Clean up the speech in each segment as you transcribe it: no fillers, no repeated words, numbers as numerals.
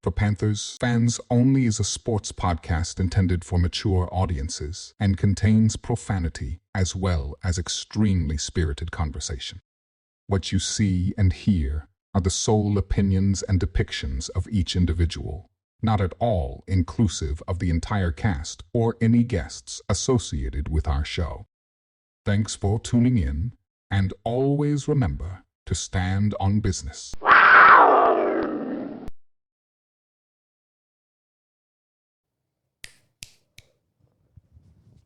For Panthers Fans Only is a sports podcast intended for mature audiences and contains profanity as well as extremely spirited conversation. What you see and hear are the sole opinions and depictions of each individual, not at all inclusive of the entire cast or any guests associated with our show. Thanks for tuning in, and always remember to stand on business.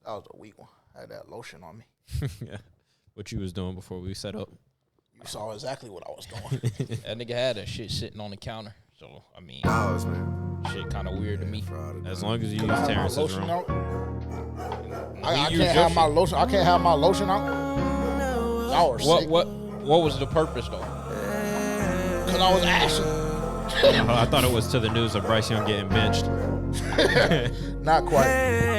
That was a weak one. I had that lotion on me. Yeah. What you was doing before we set up? You saw exactly what I was doing. That nigga had that shit sitting on the counter. So, I mean, shit kind of weird to me. As long as you use I have my Terrence's lotion room. out. I use can't your have my shit. lotion. I can't have my lotion out. Y'all are sick. What was the purpose though? Because I was asking. I thought it was to the news of Bryce Young getting benched. Not quite.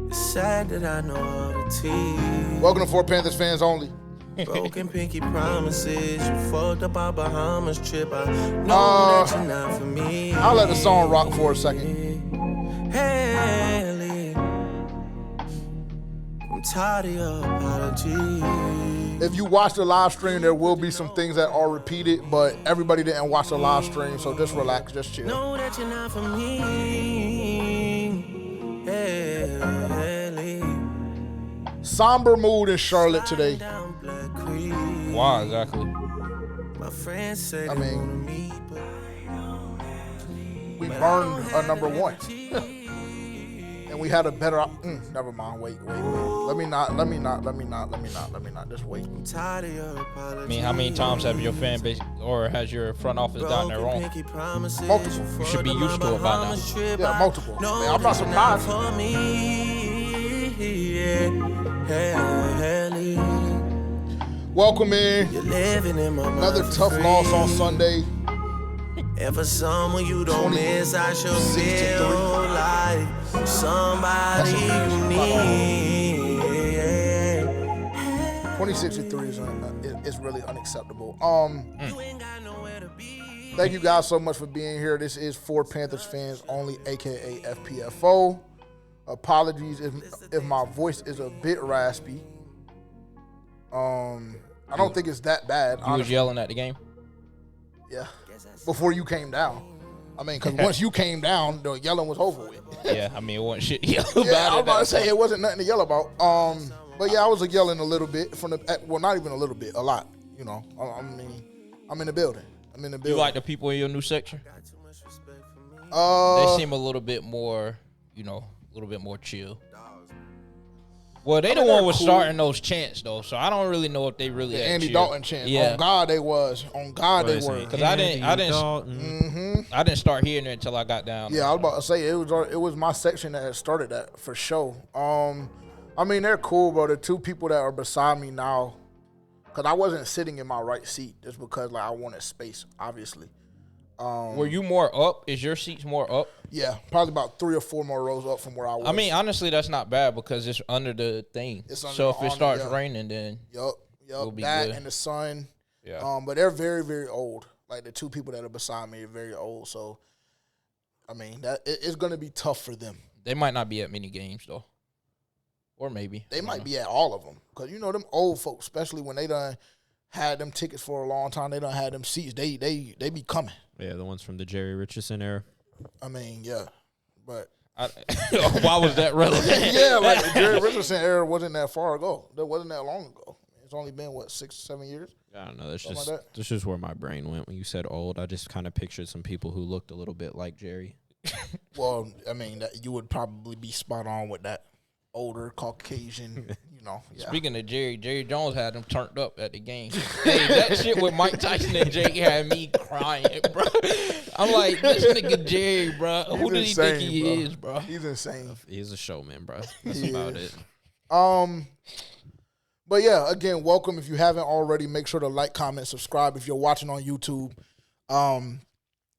It's sad that I know all the tea. Welcome to For Panthers Fans Only. Broken pinky promises. You fucked up our Bahamas trip. I know that you're not for me. I'll let the song rock for a second. Haley, I'm tired of your apologies. If you watch the live stream, there will be some things that are repeated, but everybody didn't watch the live stream, so just relax, just chill. Know that you're not for me. Haley, Somber mood in Charlotte today. down Black Creek. Why exactly? My friends say I they mean, wanna meet, but We burned a number one. And we had a better never mind. Wait. Let me not. Just wait. I'm tired of your apologies. I mean, how many times have your fan base or has your front office gotten it wrong? Multiple. You should be used to it by now. Yeah, multiple. Man, I'm not surprised. For me, Haley, Welcome in. you're living in my Another mind tough for loss on free. Sunday. And for someone you don't 20, miss, I should 63. feel like somebody you need. 2063 is really unacceptable. You ain't got nowhere to be. Thank you guys so much for being here. This is For Panthers Fans Only, aka FPFO. Apologies if my voice is a bit raspy. I don't think it's that bad. You was yelling at the game? Yeah. Before you came down. I mean, because once you came down, the yelling was over with. Yeah, I mean, it wasn't shit to yell about. Yeah, I was at about to that say point. it wasn't nothing to yell about. But yeah, I was yelling a little bit from the. Well, not even a little bit, a lot. You know, I mean, I'm in the building. You like the people in your new section? They Uh, seem a little bit more, a little bit more chill. Well, they the mean, one they're was cool. starting those chants though, so I don't really know if they really the that Andy chill. Dalton chant. Yeah, On God, they was. On God, they were. because I didn't start hearing it until I got down. Yeah, I was about to say it was my section that had started that for sure. I mean, they're cool, bro. The two people that are beside me now, because I wasn't sitting in my right seat just because I wanted space, obviously. Were you more up? Is your seats more up? Yeah, probably about 3 or 4 more rows up from where I was. I mean, honestly, that's not bad because it's under the thing. It's under So the if it awning, starts yeah. raining, then Yup, It'll be that good. and the sun. yeah. But they're very, very old. Like the two people that are beside me are very old. So, I mean, it's going to be tough for them. They might not be at many games though, or maybe They might be at all of them. Because, them old folks, especially when they done had them tickets for a long time, they done had them seats, they be coming. Yeah, the ones from the Jerry Richardson era. I mean, yeah. But, Why was that relevant? yeah, like the Jerry Richardson era wasn't that far ago. That wasn't that long ago. It's only been, 6, 7 years? I don't know. That's Something just like that. that's just where my brain went when you said old. I just kind of pictured some people who looked a little bit like Jerry. Well, I mean, you would probably be spot on with that older Caucasian, Yeah. Speaking of Jerry Jones had them turned up at the game. Hey, that shit with Mike Tyson and Jake had me crying, bro. I'm like, this nigga Jerry, bro. Who does he think he is, bro? He's insane. He's a showman, bro. That's He about is. it. But yeah, again, welcome. If you haven't already, make sure to like, comment, subscribe. If you're watching on YouTube,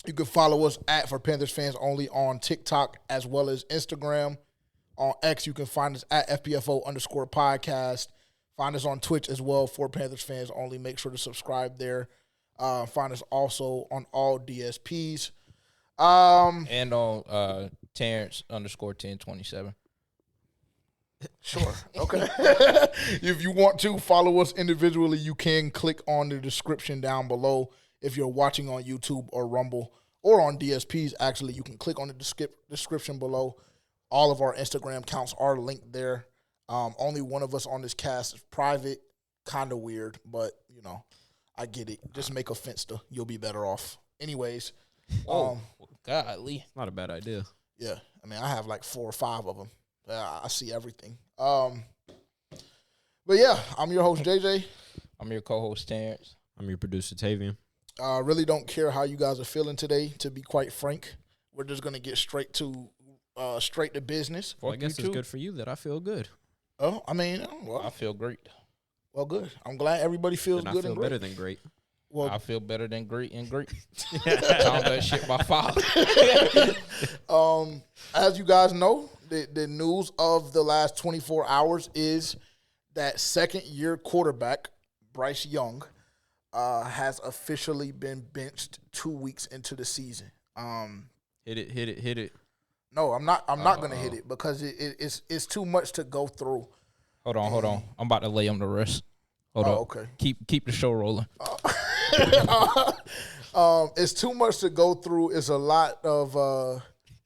you can follow us at For Panthers Fans Only on TikTok as well as Instagram. On X, you can find us at FPFO_podcast. Find us on Twitch as well, For Panthers Fans Only. Make sure to subscribe there. Find us also on all DSPs. And on Terrence_1027. Sure. Okay. If you want to follow us individually, you can click on the description down below. If you're watching on YouTube or Rumble or on DSPs, actually, you can click on the description below. All of our Instagram accounts are linked there. Only one of us on this cast is private. Kind of weird, but, you know, I get it. Just make a Finsta. You'll be better off. Anyways. Godly. Not a bad idea. Yeah. I mean, I have like 4 or 5 of them. I see everything. But yeah, I'm your host, JJ. I'm your co-host, Terrence. I'm your producer, Tavian. Really don't care how you guys are feeling today, to be quite frank. We're just going to get straight to business. Well, I guess it's good for you that I feel good. Oh, I mean, well, I feel great. Well, good. I'm glad everybody feels Then good I feel and great. better than great. Well, I feel better than great and great. Talking that shit my father. As you guys know, the news of the last 24 hours is that second-year quarterback, Bryce Young, has officially been benched 2 weeks into the season. Hit it. No, I'm not going to hit it because it's too much to go through. Hold on. I'm about to lay him to rest. Hold up. Okay. Keep the show rolling. It's too much to go through. It's a lot of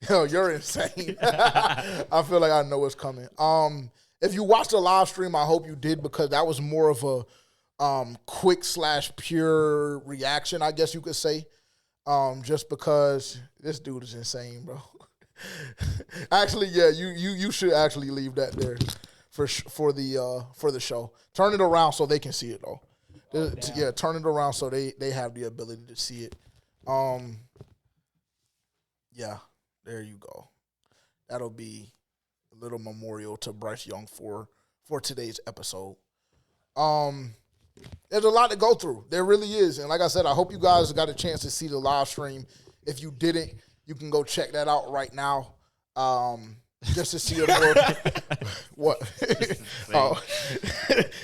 you're insane. I feel like I know what's coming. If you watched the live stream, I hope you did, because that was more of a quick / pure reaction, I guess you could say. Just because this dude is insane, bro. Actually, yeah, you should actually leave that there for the show. Turn it around so they can see it though. Yeah, turn it around so they have the ability to see it. Yeah, there you go. That'll be a little memorial to Bryce Young for today's episode. There's a lot to go through. There really is. And like I said, I hope you guys got a chance to see the live stream. If you didn't, you can go check that out right now. Just to see a more what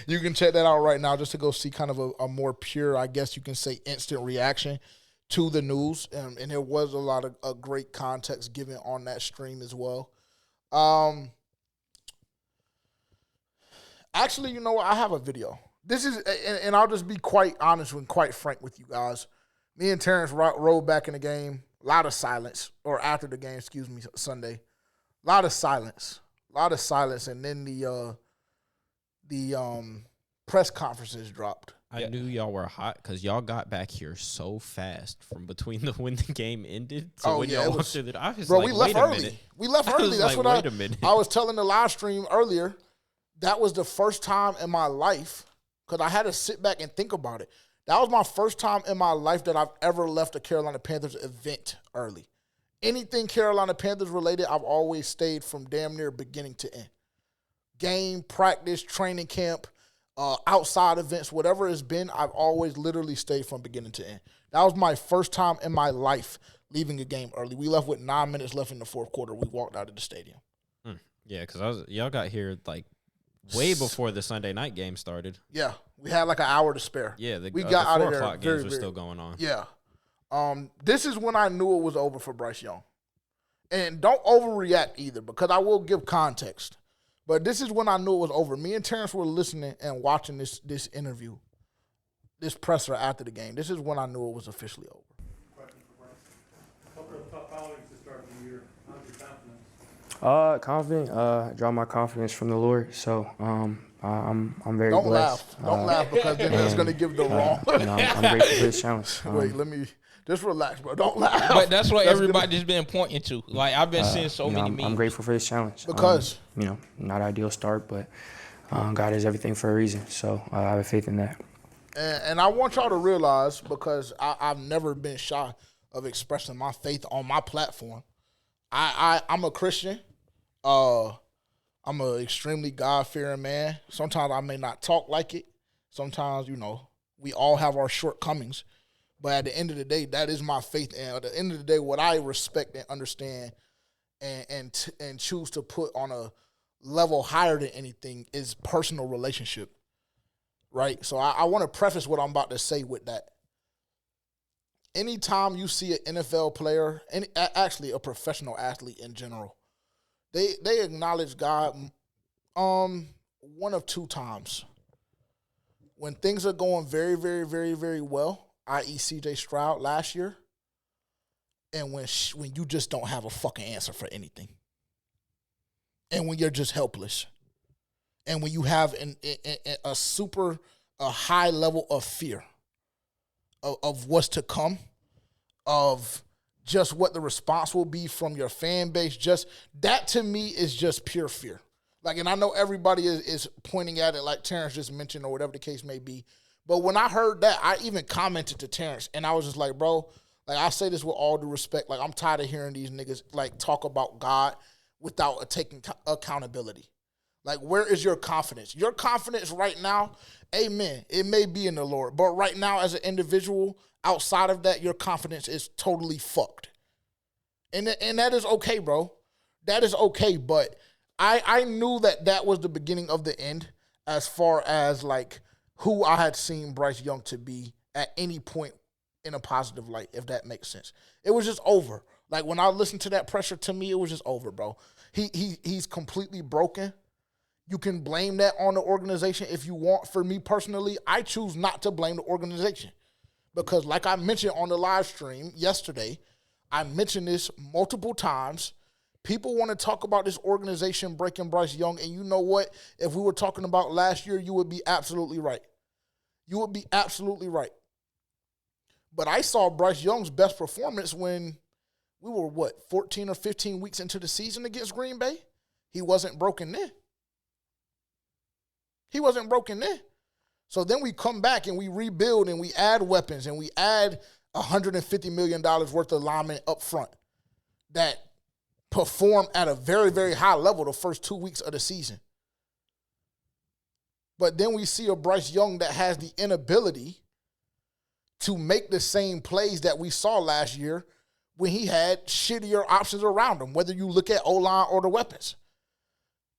you can check that out right now just to go see kind of a more pure, I guess you can say, instant reaction to the news. And there was a lot of great context given on that stream as well. Actually, you know what? I have a video. This is, and I'll just be quite honest and quite frank with you guys. Me and Terrence rolled back in the game. A lot of silence, or after the game, Sunday. A lot of silence, and then the press conferences dropped. I knew y'all were hot because y'all got back here so fast from between when the game ended to when y'all walked through the office. Bro, like, we left early. We left early. That's what I was telling the live stream earlier. That was the first time in my life, because I had to sit back and think about it. That was my first time in my life that I've ever left a Carolina Panthers event early. Anything Carolina Panthers related, I've always stayed from damn near beginning to end. Game, practice, training camp, outside events, whatever it's been, I've always literally stayed from beginning to end. That was my first time in my life leaving a game early. We left with 9 minutes left in the fourth quarter. We walked out of the stadium. Yeah, because y'all got here like way before the Sunday night game started. Yeah, we had like an hour to spare. Yeah, we got out of there. 4 o'clock games were still going on. Yeah. This is when I knew it was over for Bryce Young. And don't overreact either, because I will give context. But this is when I knew it was over. Me and Terrence were listening and watching this interview, this presser after the game. This is when I knew it was officially over. Question for Bryce. What were the top priorities to start the year? How's your confidence? Confident. Draw my confidence from the Lord. So I'm very Don't blessed. Don't laugh, because then that's going to give the wrong. I'm grateful for this challenge. Wait, let me just relax, bro. Don't laugh. But that's what everybody's been pointing to. Like, I've been seeing so many memes. I'm grateful for this challenge. Because? Not ideal start, but God is everything for a reason. So I have faith in that. And I want y'all to realize, because I've never been shy of expressing my faith on my platform. I'm a Christian. I'm an extremely God-fearing man. Sometimes I may not talk like it. Sometimes, we all have our shortcomings. But at the end of the day, that is my faith. And at the end of the day, what I respect and understand and choose to put on a level higher than anything is personal relationship, right? So I want to preface what I'm about to say with that. anytime you see an NFL player, and actually a professional athlete in general, they acknowledge God one of two times. When things are going very, very, very, very well, i.e. C.J. Stroud last year, and when you just don't have a fucking answer for anything. And when you're just helpless. And when you have a high level of fear of what's to come, of just what the response will be from your fan base, just that to me is just pure fear. Like, and I know everybody is pointing at it like Terrence just mentioned or whatever the case may be. But when I heard that, I even commented to Terrence, and I was just like, bro, like, I say this with all due respect. Like, I'm tired of hearing these niggas, like, talk about God without taking accountability. Like, where is your confidence? Your confidence right now, amen, it may be in the Lord. But right now, as an individual, outside of that, your confidence is totally fucked. And that is okay, bro. That is okay, but I knew that was the beginning of the end as far as, like, who I had seen Bryce Young to be at any point in a positive light, if that makes sense. It was just over. Like, when I listened to that pressure, to me, it was just over, bro. He's completely broken. You can blame that on the organization if you want. For me personally, I choose not to blame the organization. Because like I mentioned on the live stream yesterday, I mentioned this multiple times. People want to talk about this organization breaking Bryce Young, and you know what? If we were talking about last year, you would be absolutely right. You would be absolutely right. But I saw Bryce Young's best performance when we were, 14 or 15 weeks into the season against Green Bay? He wasn't broken then. He wasn't broken then. So then we come back and we rebuild and we add weapons and we add $150 million worth of linemen up front that perform at a very, very high level the first 2 weeks of the season. But then we see a Bryce Young that has the inability to make the same plays that we saw last year when he had shittier options around him, whether you look at O-line or the weapons.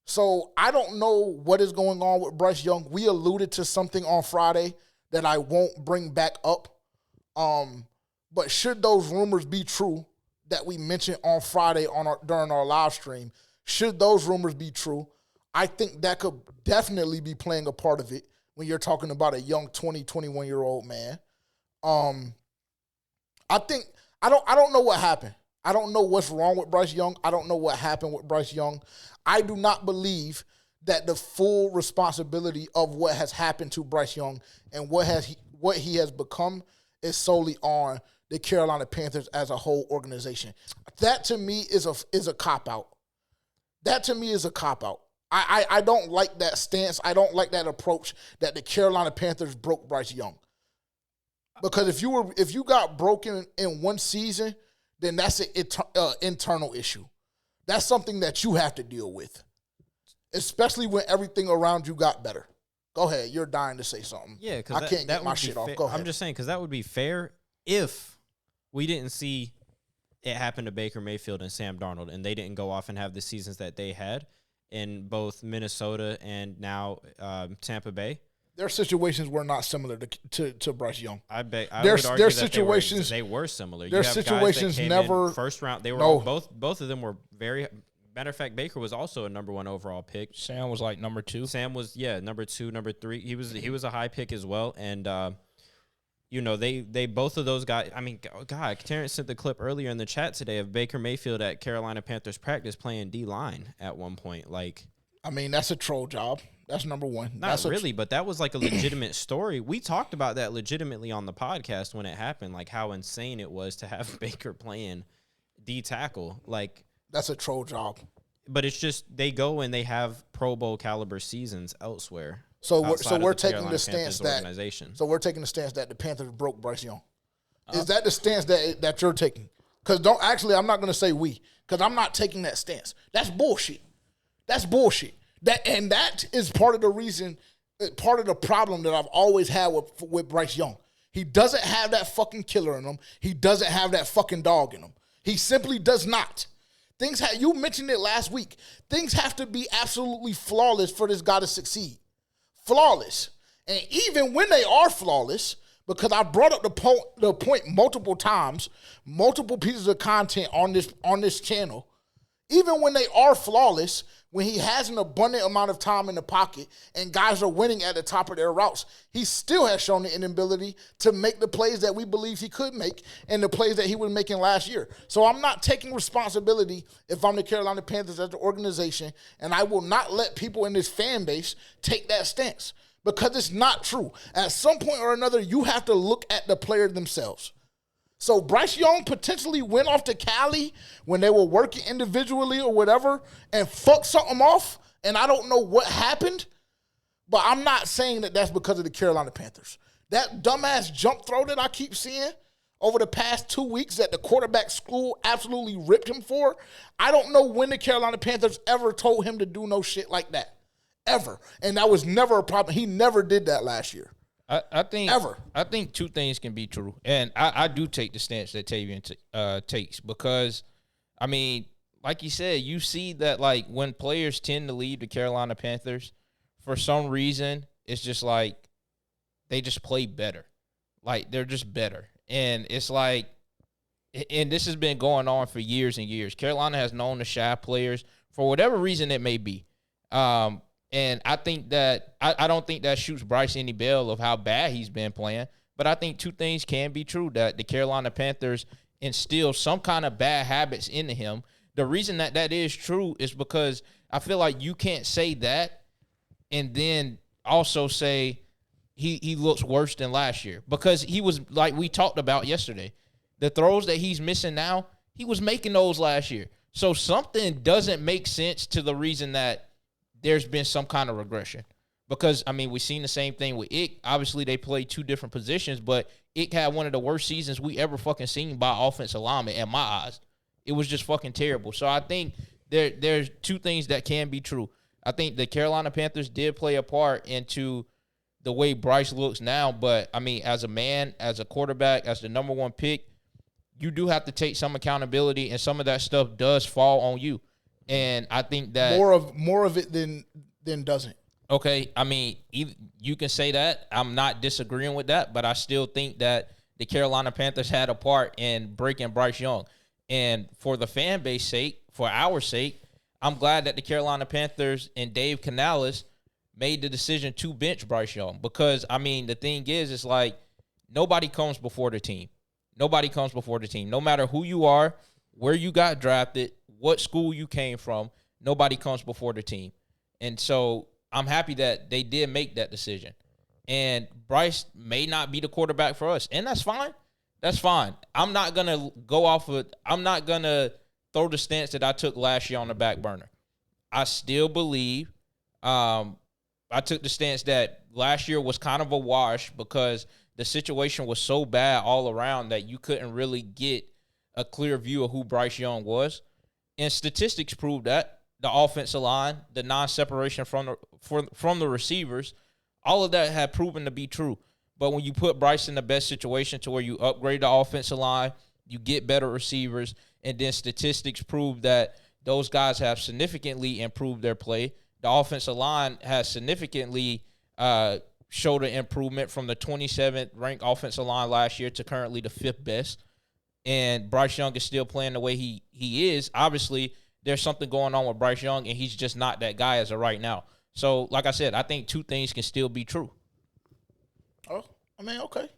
So I don't know what is going on with Bryce Young. We alluded to something on Friday that I won't bring back up. But should those rumors be true that we mentioned on Friday during our live stream, should those rumors be true, I think that could definitely be playing a part of it when you're talking about a young 20, 21-year-old man. I don't know what happened. I don't know what's wrong with Bryce Young. I don't know what happened with Bryce Young. I do not believe that the full responsibility of what has happened to Bryce Young and what he has become is solely on the Carolina Panthers as a whole organization. That to me is a cop-out. That to me is a cop-out. I don't like that stance. I don't like that approach that the Carolina Panthers broke Bryce Young. Because if you got broken in one season, then that's an internal issue. That's something that you have to deal with, especially when everything around you got better. Go ahead. You're dying to say something. Yeah, because I can't get my shit off. Go ahead. I'm just saying, because that would be fair if we didn't see it happen to Baker Mayfield and Sam Darnold, and they didn't go off and have the seasons that they had in both Minnesota and now Tampa Bay. Their situations were not similar to Bryce Young. I would their argue situations, that they were similar. Their situations never first round. They were both of them were very. Matter of fact, Baker was also a number 1 overall pick. Sam was like number 2. Sam was number 2, number 3. He was a high pick as well, and they both of those guys. I mean, God, Terrence sent the clip earlier in the chat today of Baker Mayfield at Carolina Panthers practice playing D-line at one point. Like, I mean, that's a troll job. That's number 1. Not really, but that was like a legitimate story. We talked about that legitimately on the podcast when it happened, like how insane it was to have Baker playing D tackle. Like, that's a troll job. But it's just they go and they have Pro Bowl caliber seasons elsewhere. So we're taking the stance that the Panthers broke Bryce Young. Is that the stance that you're taking? Because I'm not going to say we, because I'm not taking that stance. That's bullshit. That's bullshit. That is part of the reason, part of the problem that I've always had with Bryce Young. He doesn't have that fucking killer in him. He doesn't have that fucking dog in him. He simply does not. You mentioned it last week. Things have to be absolutely flawless for this guy to succeed. Flawless. And even when they are flawless, because I brought up the point multiple times, multiple pieces of content on this channel. Even when they are flawless, when he has an abundant amount of time in the pocket and guys are winning at the top of their routes, he still has shown the inability to make the plays that we believe he could make and the plays that he was making last year. So I'm not taking responsibility if I'm the Carolina Panthers as the organization, and I will not let people in this fan base take that stance because it's not true. At some point or another, you have to look at the player themselves. So Bryce Young potentially went off to Cali when they were working individually or whatever and fucked something off, and I don't know what happened, but I'm not saying that that's because of the Carolina Panthers. That dumbass jump throw that I keep seeing over the past 2 weeks that the quarterback school absolutely ripped him for, I don't know when the Carolina Panthers ever told him to do no shit like that, ever. And that was never a problem. He never did that last year. I think Ever. I think two things can be true, and I do take the stance that Tavian takes because, I mean, like you said, you see that like when players tend to leave the Carolina Panthers, for some reason it's just like they just play better, like they're just better, and it's like, and this has been going on for years and years. Carolina has known the shy players for whatever reason it may be. And I think that I don't think that shoots Bryce any bail of how bad he's been playing. But I think two things can be true, that the Carolina Panthers instill some kind of bad habits into him. The reason that that is true is because I feel like you can't say that and then also say he looks worse than last year. Because he was, like we talked about yesterday, the throws that he's missing now, he was making those last year. So something doesn't make sense to the reason that there's been some kind of regression. Because, I mean, we've seen the same thing with Ick. Obviously, they play two different positions, but Ick had one of the worst seasons we ever fucking seen by offensive linemen in my eyes. It was just fucking terrible. So I think there's two things that can be true. I think the Carolina Panthers did play a part into the way Bryce looks now, but, I mean, as a man, as a quarterback, as the number one pick, you do have to take some accountability, and some of that stuff does fall on you. And I think that more of it than doesn't. Okay, I mean, you can say that. I'm not disagreeing with that, but I still think that the Carolina Panthers had a part in breaking Bryce Young. And for the fan base sake, for our sake, I'm glad that the Carolina Panthers and Dave Canales made the decision to bench Bryce Young. Because, I mean, the thing is, it's like nobody comes before the team. Nobody comes before the team. No matter who you are, where you got drafted, what school you came from, nobody comes before the team. And so I'm happy that they did make that decision. And Bryce may not be the quarterback for us, and that's fine. That's fine. I'm not going to I'm not going to throw the stance that I took last year on the back burner. I still believe I took the stance that last year was kind of a wash because the situation was so bad all around that you couldn't really get a clear view of who Bryce Young was. And statistics prove that. The offensive line, the non-separation from the receivers, all of that had proven to be true. But when you put Bryce in the best situation to where you upgrade the offensive line, you get better receivers, and then statistics prove that those guys have significantly improved their play. The offensive line has significantly showed an improvement from the 27th ranked offensive line last year to currently the 5th best. And Bryce Young is still playing the way he is. Obviously, there's something going on with Bryce Young, and he's just not that guy as of right now. So, like I said, I think two things can still be true. Oh, I mean, okay.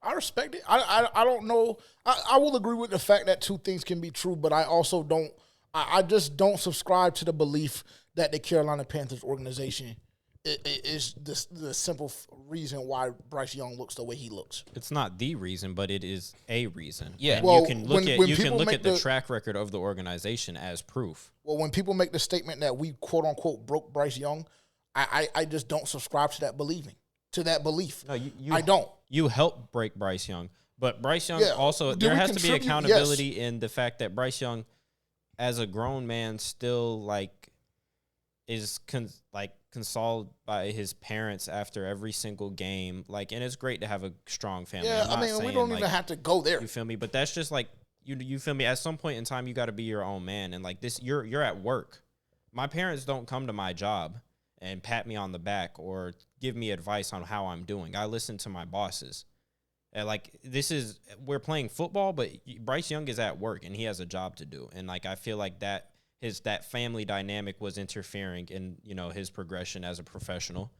I respect it. I don't know. I will agree with the fact that two things can be true, but I also don't – I just don't subscribe to the belief that the Carolina Panthers organization is the simple reason why Bryce Young looks the way he looks. It's not the reason, but it is a reason. Yeah. And Well, you can look when at the track record of the organization as proof. Well, when people make the statement that we quote unquote broke Bryce Young, I just don't subscribe to that belief. No, I don't. You helped break Bryce Young, but Bryce Young also Did there we has to be contribute? accountability in the fact that Bryce Young, as a grown man, still is consoled by his parents after every single game. And it's great to have a strong family. Yeah, I'm not we saying, don't even have to go there. You feel me? But that's just you feel me? At some point in time, you got to be your own man. And you're at work. My parents don't come to my job and pat me on the back or give me advice on how I'm doing. I listen to my bosses. Like, we're playing football, but Bryce Young is at work and he has a job to do. And like, I feel like that family dynamic was interfering in, his progression as a professional.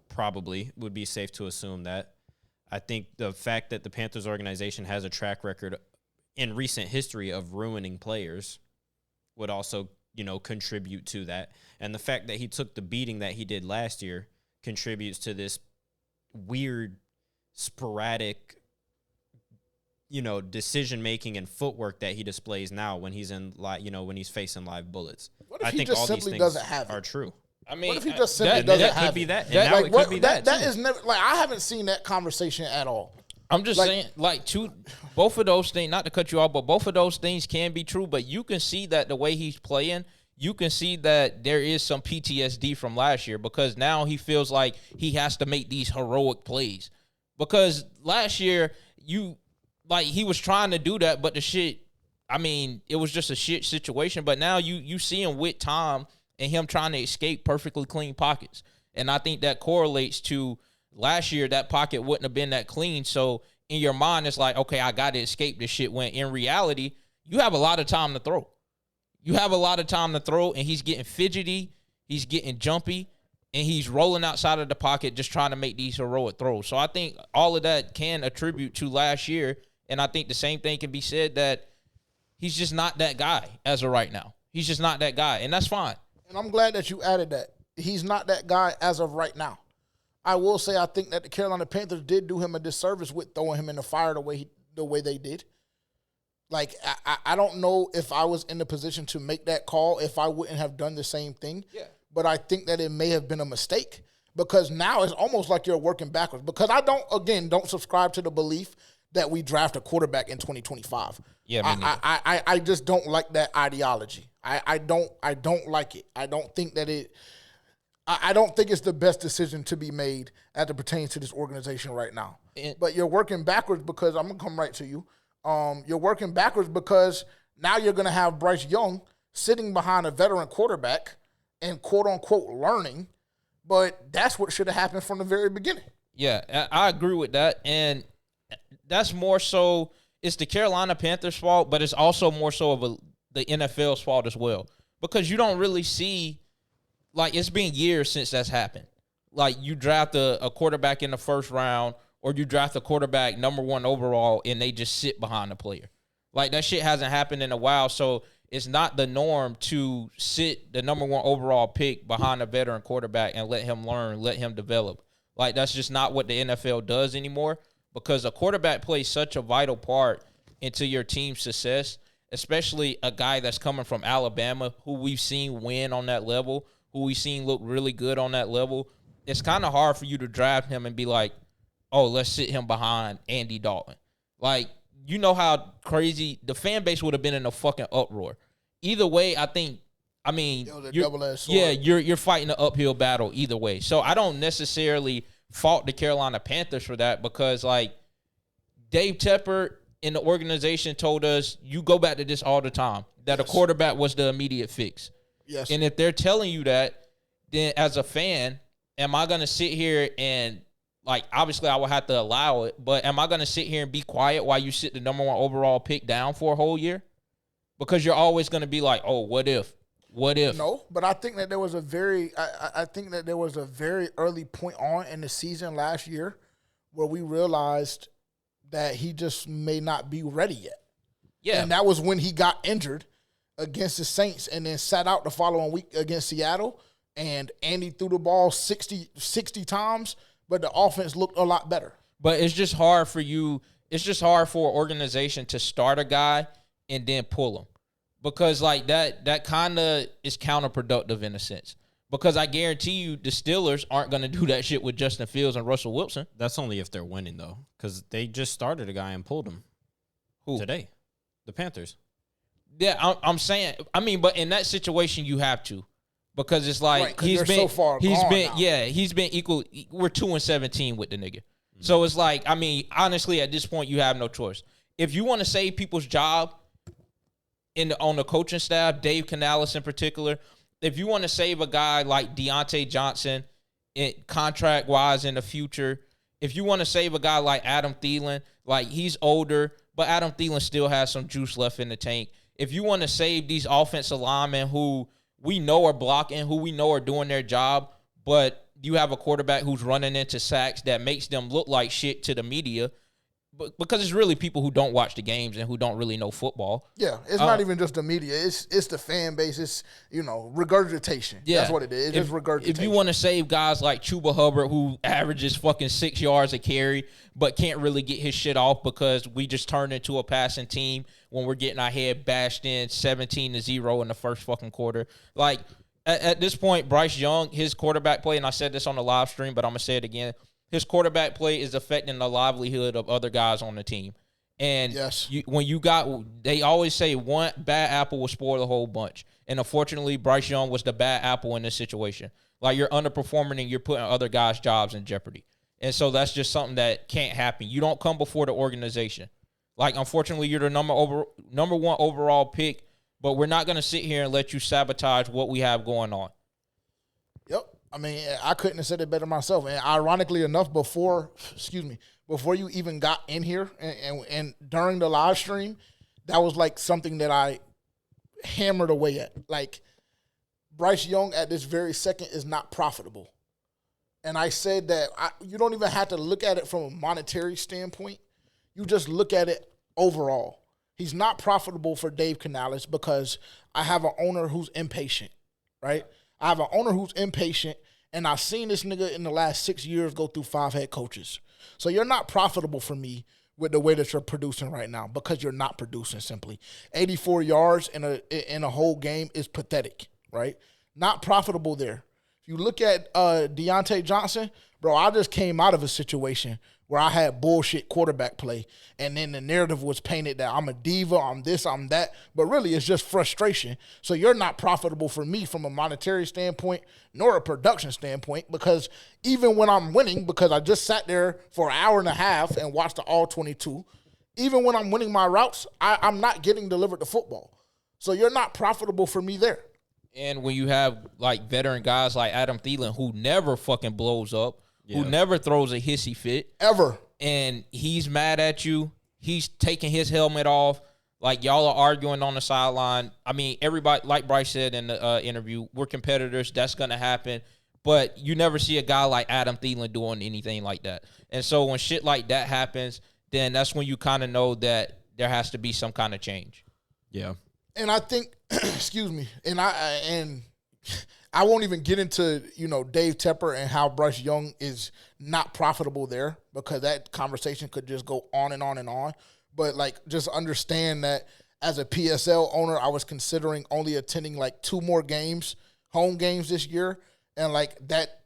Probably would be safe to assume that. I think the fact that the Panthers organization has a track record in recent history of ruining players would also, contribute to that. And the fact that he took the beating that he did last year contributes to this weird, sporadic, decision-making and footwork that he displays now when he's when he's facing live bullets. What if I he think just all these simply things doesn't have it? are true. I mean, What if he just simply And doesn't that have could be it? that. And now it could be that, That too. is never, like, I haven't seen that conversation at all. I'm just saying, both of those things, not to cut you off, but both of those things can be true. But you can see that the way he's playing, you can see that there is some PTSD from last year because now he feels like he has to make these heroic plays. Because last year, he was trying to do that, but the shit, it was just a shit situation. But now you see him with Tom and him trying to escape perfectly clean pockets. And I think that correlates to last year, that pocket wouldn't have been that clean. So in your mind, it's like, okay, I got to escape this shit. When in reality, you have a lot of time to throw. You have a lot of time to throw, and he's getting fidgety, he's getting jumpy, and he's rolling outside of the pocket just trying to make these heroic throws. So I think all of that can attribute to last year, and I think the same thing can be said that he's just not that guy as of right now. He's just not that guy, and that's fine. And I'm glad that you added that. He's not that guy as of right now. I will say I think that the Carolina Panthers did do him a disservice with throwing him in the fire the way they did. Like, I don't know if I was in the position to make that call if I wouldn't have done the same thing. Yeah. But I think that it may have been a mistake because now it's almost like you're working backwards. Because I don't subscribe to the belief that we draft a quarterback in 2025. Yeah, I just don't like that ideology. I don't like it. I don't think it's the best decision to be made as it pertains to this organization right now. But you're working backwards because I'm going to come right to you. You're working backwards because now you're going to have Bryce Young sitting behind a veteran quarterback and quote-unquote learning, but that's what should have happened from the very beginning. Yeah, I agree with that, and that's more so it's the Carolina Panthers' fault, but it's also more so of the NFL's fault as well because you don't really see – like, it's been years since that's happened. Like, you draft a quarterback in the first round or you draft a quarterback number 1 overall and they just sit behind the player. Like, that shit hasn't happened in a while, so it's not the norm to sit the number 1 overall pick behind a veteran quarterback and let him learn, let him develop. Like, that's just not what the NFL does anymore because a quarterback plays such a vital part into your team's success, especially a guy that's coming from Alabama who we've seen win on that level, who we've seen look really good on that level. It's kind of hard for you to draft him and be like, oh, let's sit him behind Andy Dalton. Like, you know how crazy the fan base would have been in a fucking uproar. Either way, you're fighting an uphill battle either way. So I don't necessarily fault the Carolina Panthers for that because, like, Dave Tepper in the organization told us, you go back to this all the time, that a quarterback was the immediate fix. Yes. And if they're telling you that, then as a fan, am I going to sit here and, like, obviously I will have to allow it, but am I going to sit here and be quiet while you sit the number 1 overall pick down for a whole year? Because you're always going to be like, oh, what if? What if? No, but I think that there was a very early point on in the season last year where we realized that he just may not be ready yet. Yeah. And that was when he got injured against the Saints and then sat out the following week against Seattle. And Andy threw the ball 60 times, but the offense looked a lot better. But it's just hard for you. It's just hard for an organization to start a guy and then pull him. Because, like, that kind of is counterproductive in a sense. Because I guarantee you the Steelers aren't going to do that shit with Justin Fields and Russell Wilson. That's only if they're winning, though, because they just started a guy and pulled him. Who? Today. The Panthers. Yeah, I'm saying, but in that situation, you have to. Because it's like, right, he's been equal. We're 2-17 with the nigga. Mm-hmm. So it's like, honestly, at this point, you have no choice. If you want to save people's job on the coaching staff, Dave Canales in particular, if you want to save a guy like Deontay Johnson, contract-wise in the future, If you want to save a guy like Adam Thielen, like he's older, but Adam Thielen still has some juice left in the tank. If you want to save these offensive linemen who we know are blocking, who we know are doing their job, but you have a quarterback who's running into sacks that makes them look like shit to the media, because it's really people who don't watch the games and who don't really know football. Yeah, it's not even just the media. It's the fan base. It's, regurgitation. Yeah. That's what it is. It's just regurgitation. If you want to save guys like Chuba Hubbard, who averages fucking 6 yards a carry, but can't really get his shit off because we just turned into a passing team when we're getting our head bashed in 17-0 in the first fucking quarter. Like, at this point, Bryce Young, his quarterback play, and I said this on the live stream, but I'm going to say it again, his quarterback play is affecting the livelihood of other guys on the team. And yes. They always say one bad apple will spoil the whole bunch. And unfortunately, Bryce Young was the bad apple in this situation. Like, you're underperforming and you're putting other guys' jobs in jeopardy. And so that's just something that can't happen. You don't come before the organization. Like, unfortunately, you're the number one overall pick, but we're not going to sit here and let you sabotage what we have going on. Yep. I mean, I couldn't have said it better myself. And ironically enough, before you even got in here and during the live stream, that was like something that I hammered away at. Like, Bryce Young at this very second is not profitable. And I said that you don't even have to look at it from a monetary standpoint. You just look at it overall. He's not profitable for Dave Canales because I have an owner who's impatient, right? I have an owner who's impatient, and I've seen this nigga in the last 6 years go through 5 head coaches. So you're not profitable for me with the way that you're producing right now because you're not producing simply. 84 yards in a whole game is pathetic, right? Not profitable there. If you look at Deontay Johnson, bro, I just came out of a situation where I had bullshit quarterback play, and then the narrative was painted that I'm a diva, I'm this, I'm that, but really it's just frustration. So you're not profitable for me from a monetary standpoint nor a production standpoint, because even when I'm winning, because I just sat there for an hour and a half and watched the all 22, even when I'm winning my routes, I'm not getting delivered the football. So you're not profitable for me there. And when you have, like, veteran guys like Adam Thielen who never fucking blows up, who never throws a hissy fit. Ever. And he's mad at you. He's taking his helmet off. Like, y'all are arguing on the sideline. I mean, everybody, like Bryce said in the interview, we're competitors. That's going to happen. But you never see a guy like Adam Thielen doing anything like that. And so when shit like that happens, then that's when you kind of know that there has to be some kind of change. Yeah. And I think, excuse me, and I won't even get into, Dave Tepper and how Bryce Young is not profitable there, because that conversation could just go on and on and on. But, like, just understand that as a PSL owner, I was considering only attending, like, 2 more games, home games this year. And, like, that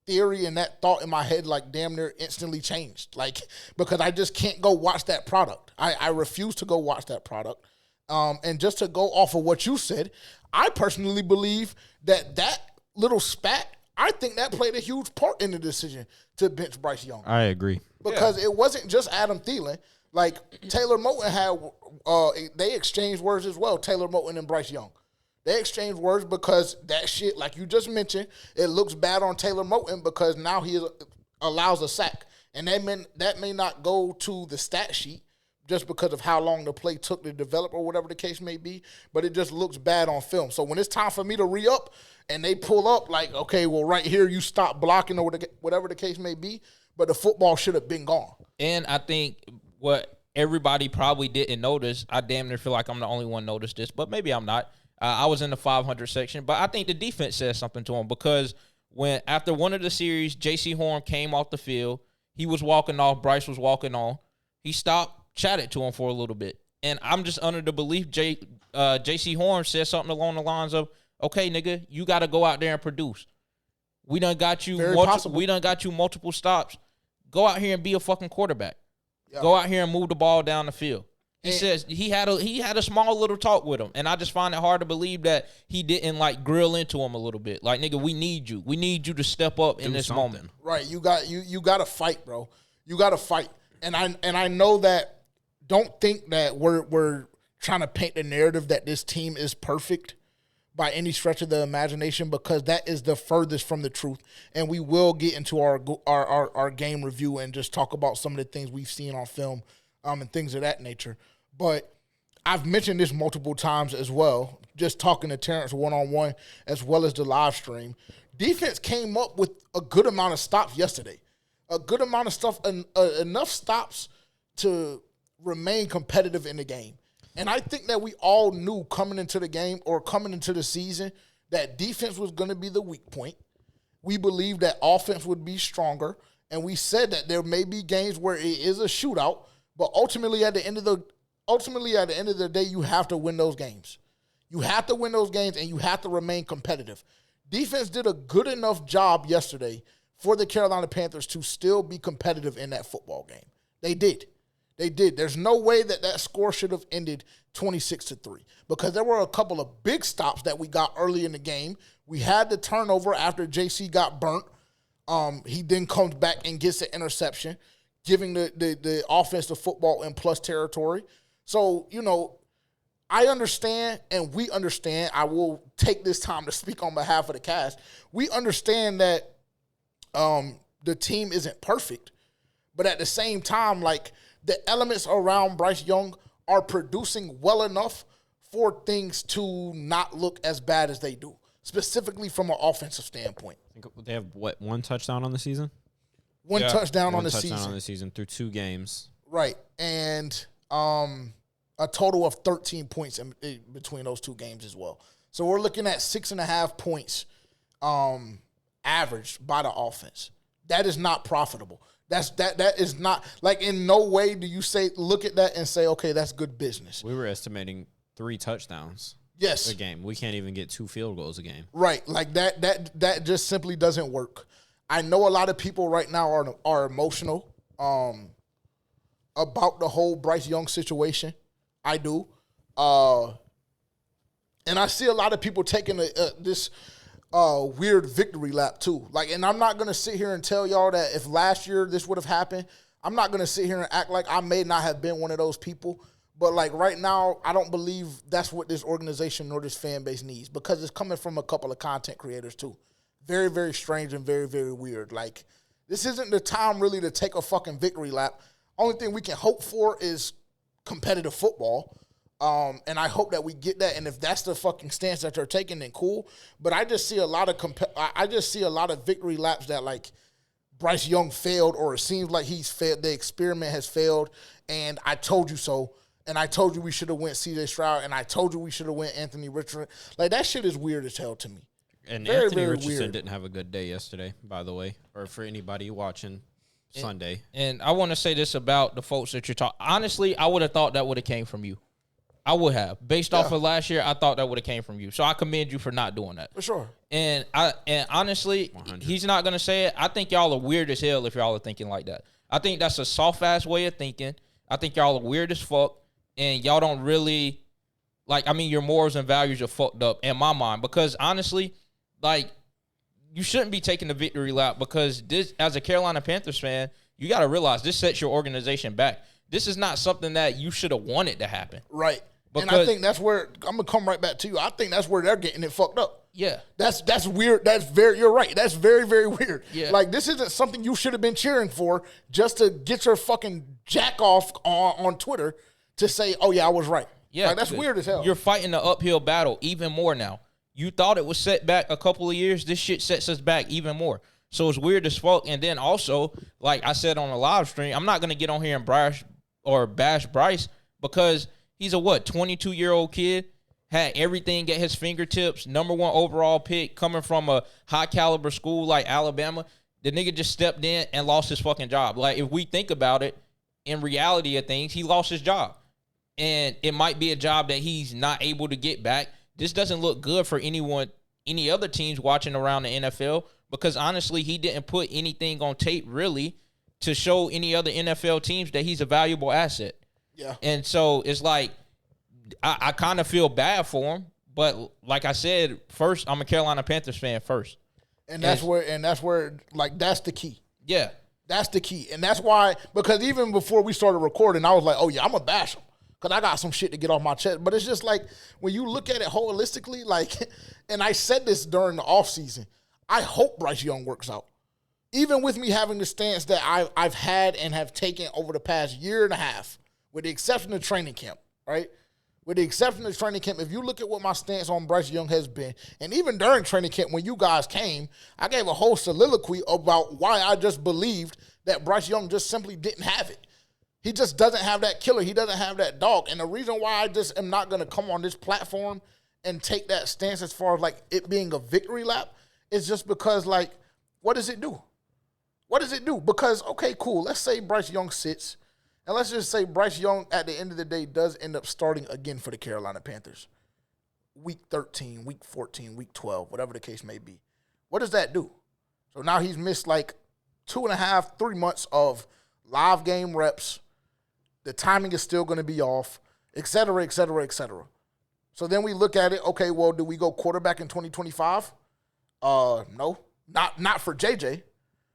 theory and that thought in my head, like, damn near instantly changed. Like, because I just can't go watch that product. I refuse to go watch that product. And just to go off of what you said, I personally believe that little spat, I think that played a huge part in the decision to bench Bryce Young. I agree. Because it wasn't just Adam Thielen. Like, Taylor Moton had, they exchanged words as well, Taylor Moton and Bryce Young. They exchanged words because that shit, like you just mentioned, it looks bad on Taylor Moton because now he allows a sack. And that may not go to the stat sheet just because of how long the play took to develop or whatever the case may be, but it just looks bad on film. So when it's time for me to re-up and they pull up, like, okay, well, right here you stop blocking or whatever the case may be, but the football should have been gone. And I think what everybody probably didn't notice, I damn near feel like I'm the only one noticed this, but maybe I'm not. I was in the 500 section, but I think the defense says something to him, because when after one of the series, J.C. Horn came off the field, he was walking off, Bryce was walking on, he stopped, chatted to him for a little bit. And I'm just under the belief J.C. Horn said something along the lines of, okay, nigga, you got to go out there and produce. We done got you multiple stops. Go out here and be a fucking quarterback. Yeah. Go out here and move the ball down the field. He says he had a small little talk with him, and I just find it hard to believe that he didn't, like, grill into him a little bit. Like, nigga, we need you. We need you to step up in this moment. Right. You got to fight, bro. You got to fight. And I know that. Don't think that we're trying to paint the narrative that this team is perfect, by any stretch of the imagination, because that is the furthest from the truth. And we will get into our game review and just talk about some of the things we've seen on film and things of that nature. But I've mentioned this multiple times as well, just talking to Terrence one-on-one as well as the live stream. Defense came up with a good amount of stops yesterday. A good amount of stuff, enough stops to remain competitive in the game. And I think that we all knew coming into the game or coming into the season that defense was going to be the weak point. We believed that offense would be stronger, and we said that there may be games where it is a shootout, but ultimately at the end of the day, you have to win those games. You have to win those games, and you have to remain competitive. Defense did a good enough job yesterday for the Carolina Panthers to still be competitive in that football game. They did. They did. There's no way that score should have ended 26-3 because there were a couple of big stops that we got early in the game. We had the turnover after JC got burnt. He then comes back and gets the interception, giving the offense the football in plus territory. So, I understand and we understand. I will take this time to speak on behalf of the cast. We understand that the team isn't perfect, but at the same time, the elements around Bryce Young are producing well enough for things to not look as bad as they do, specifically from an offensive standpoint. I think they have, one touchdown on the season? One touchdown on the season. One touchdown on the season through 2 games. Right. And a total of 13 points in between those 2 games as well. So we're looking at 6.5 points averaged by the offense. That is not profitable. That is not, in no way do you look at that and say, okay, that's good business. We were estimating 3 touchdowns. Yes. A game. We can't even get 2 field goals a game. Right. That just simply doesn't work. I know a lot of people right now are emotional about the whole Bryce Young situation. I do. And I see a lot of people taking this weird victory lap too. And I'm not going to sit here and tell y'all that if last year this would have happened, I'm not going to sit here and act like I may not have been one of those people. But right now, I don't believe that's what this organization nor this fan base needs, because it's coming from a couple of content creators too. Very, very strange and very, very weird. This isn't the time really to take a fucking victory lap. Only thing we can hope for is competitive football. And I hope that we get that. And if that's the fucking stance that they're taking, then cool. But I just see a lot of victory laps that Bryce Young failed, or it seems like he's failed. The experiment has failed. And I told you so. And I told you we should have went C.J. Stroud. And I told you we should have went Anthony Richardson. That shit is weird as hell to me. And very, Anthony very Richardson weird. didn't have a good day yesterday, by the way, or for anybody watching Sunday. And I want to say this about the folks that you're talking. Honestly, I would have thought that would have came from you. I would have. Based off of last year, I thought that would have came from you. So I commend you for not doing that. For sure. And honestly, 100. he's not going to say it. I think y'all are weird as hell if y'all are thinking like that. I think that's a soft-ass way of thinking. I think y'all are weird as fuck. And y'all don't really, your morals and values are fucked up in my mind. Because honestly, you shouldn't be taking the victory lap, because this, as a Carolina Panthers fan, you got to realize this sets your organization back. This is not something that you should have wanted to happen. Right. And I think that's where, I'm going to come right back to you. I think that's where they're getting it fucked up. Yeah. That's weird. You're right. That's very, very weird. Yeah. This isn't something you should have been cheering for just to get your fucking jack off on Twitter to say, oh, yeah, I was right. Yeah. That's weird as hell. You're fighting the uphill battle even more now. You thought it was set back a couple of years. This shit sets us back even more. So it's weird as fuck. And then also, like I said on the live stream, I'm not going to get on here and bash Bryce, because he's a 22-year-old kid, had everything at his fingertips, #1 overall pick, coming from a high-caliber school like Alabama. The nigga just stepped in and lost his fucking job. If we think about it, in reality of things, he lost his job. And it might be a job that he's not able to get back. This doesn't look good for any other teams watching around the NFL, because honestly, he didn't put anything on tape really to show any other NFL teams that he's a valuable asset. Yeah. And so it's I kind of feel bad for him, but like I said, first, I'm a Carolina Panthers fan first. And that's where that's the key. Yeah. That's the key. And that's why, because even before we started recording, I was like, oh yeah, I'm gonna bash him. because I got some shit to get off my chest. But it's just like when you look at it holistically, like, and I said this during the offseason, I hope Bryce Young works out. Even with me having the stance that I've had and have taken over the past year and a half, with the exception of training camp, right? With the exception of training camp, if you look at what my stance on Bryce Young has been, and even during training camp when you guys came, I gave a whole soliloquy about why I just believed that Bryce Young just simply didn't have it. He just doesn't have that killer. He doesn't have that dog. And the reason why I just am not going to come on this platform and take that stance as far as, like, it being a victory lap is just because, like, what does it do? What does it do? Because, okay, cool, let's say Bryce Young sits. And let's just say Bryce Young, at the end of the day, does end up starting again for the Carolina Panthers. Week 13, week 14, week 12, whatever the case may be. What does that do? So now he's missed like 2.5, 3 months of live game reps. The timing is still going to be off, et cetera, et cetera, et cetera. So then we look at it, okay, well, do we go quarterback in 2025? No, not for JJ.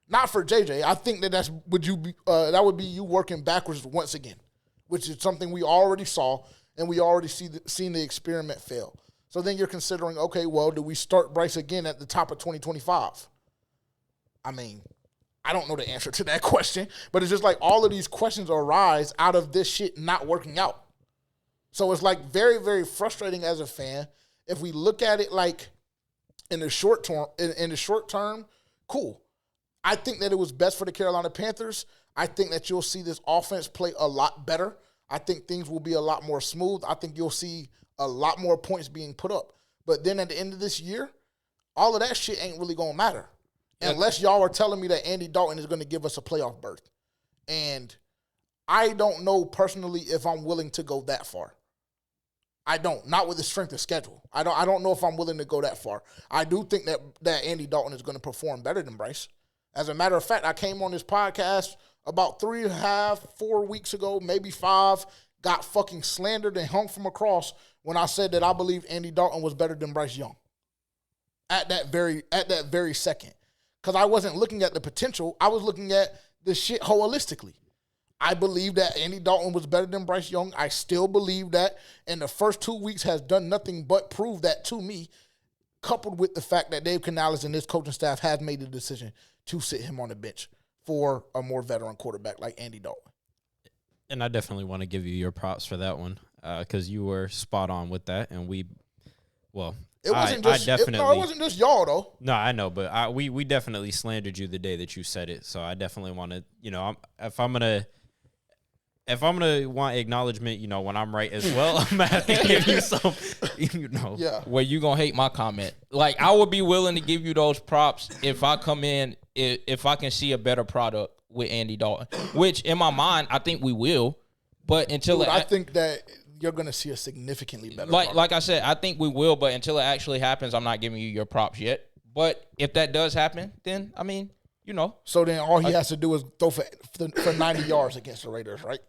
Not for JJ. I think that that would be you working backwards once again, which is something we already saw and we already seen the experiment fail. So then you're considering, okay, well, do we start Bryce again at the top of 2025? I mean, I don't know the answer to that question, but it's just like all of these questions arise out of this shit not working out. So it's like very, very frustrating as a fan. If we look at it like in the short term, cool. I think that it was best for the Carolina Panthers. I think that you'll see this offense play a lot better. I think things will be a lot more smooth. I think you'll see a lot more points being put up. But then at the end of this year, all of that shit ain't really going to matter. Unless y'all are telling me that Andy Dalton is going to give us a playoff berth. And I don't know personally if I'm willing to go that far. I don't. Not with the strength of schedule. I don't know if I'm willing to go that far. I do think that Andy Dalton is going to perform better than Bryce. As a matter of fact, I came on this podcast about 3.5, 4 weeks ago, maybe 5, got fucking slandered and hung from across when I said that I believe Andy Dalton was better than Bryce Young. At that very second. Because I wasn't looking at the potential. I was looking at the shit holistically. I believe that Andy Dalton was better than Bryce Young. I still believe that. And the first 2 weeks has done nothing but prove that to me, coupled with the fact that Dave Canales and his coaching staff have made the decision to sit him on the bench for a more veteran quarterback like Andy Dalton. And I definitely want to give you your props for that one because you were spot on with that. And it wasn't just y'all, though. No, I know, but we definitely slandered you the day that you said it. So I definitely want to, if I'm gonna want acknowledgement, when I'm right as well, I'm gonna have to give you some, Yeah. Well, you gonna hate my comment. Like, I would be willing to give you those props if I come in, if I can see a better product with Andy Dalton, which in my mind, I think we will. But until I think that you're gonna see a significantly better product. Like I said, I think we will, but until it actually happens, I'm not giving you your props yet. But if that does happen, then, I mean, So then all he has to do is throw for 90 yards against the Raiders, right?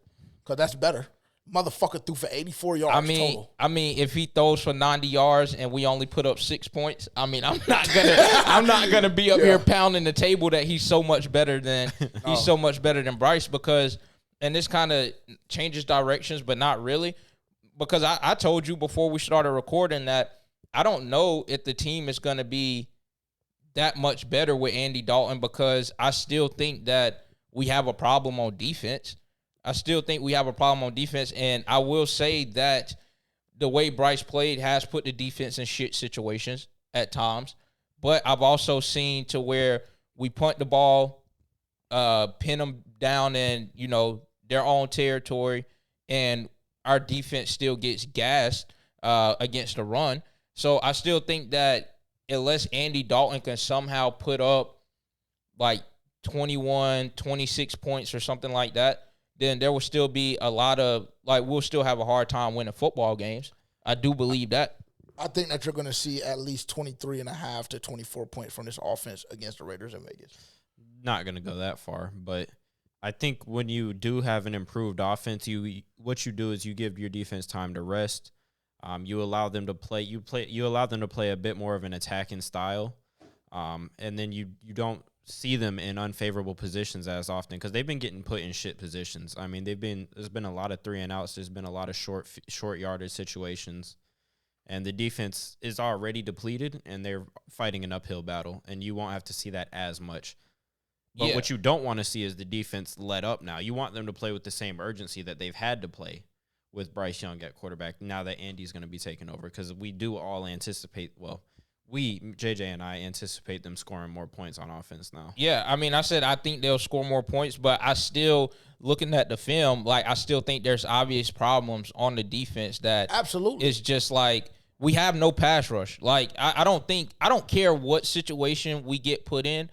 Because that's better. Motherfucker threw for 84 yards total. I mean, if he throws for 90 yards and we only put up 6 points, I mean, I'm not gonna be up here pounding the table that he's so much better than Bryce, because, and this kind of changes directions, but not really, because I told you before we started recording that I don't know if the team is gonna be that much better with Andy Dalton, because I still think that we have a problem on defense. And I will say that the way Bryce played has put the defense in shit situations at times. But I've also seen to where we punt the ball, pin them down in, their own territory, and our defense still gets gassed against the run. So I still think that unless Andy Dalton can somehow put up like 21, 26 points or something like that, then there will still be a lot of, we'll still have a hard time winning football games. I do believe that. I think that you're going to see at least 23.5 to 24 points from this offense against the Raiders in Vegas. Not going to go that far, but I think when you do have an improved offense, what you do is you give your defense time to rest. You allow them to play. You allow them to play a bit more of an attacking style, and then you don't see them in unfavorable positions as often because they've been getting put in shit positions. I mean, there's been a lot of 3-and-outs. There's been a lot of short yardage situations. And the defense is already depleted, and they're fighting an uphill battle, and you won't have to see that as much. But what you don't want to see is the defense let up now. You want them to play with the same urgency that they've had to play with Bryce Young at quarterback now that Andy's going to be taking over because we do all anticipate, JJ and I anticipate them scoring more points on offense now. Yeah, I mean, I said I think they'll score more points, but I still, looking at the film, like I still think there's obvious problems on the defense that absolutely it's just like we have no pass rush. Like I don't care what situation we get put in,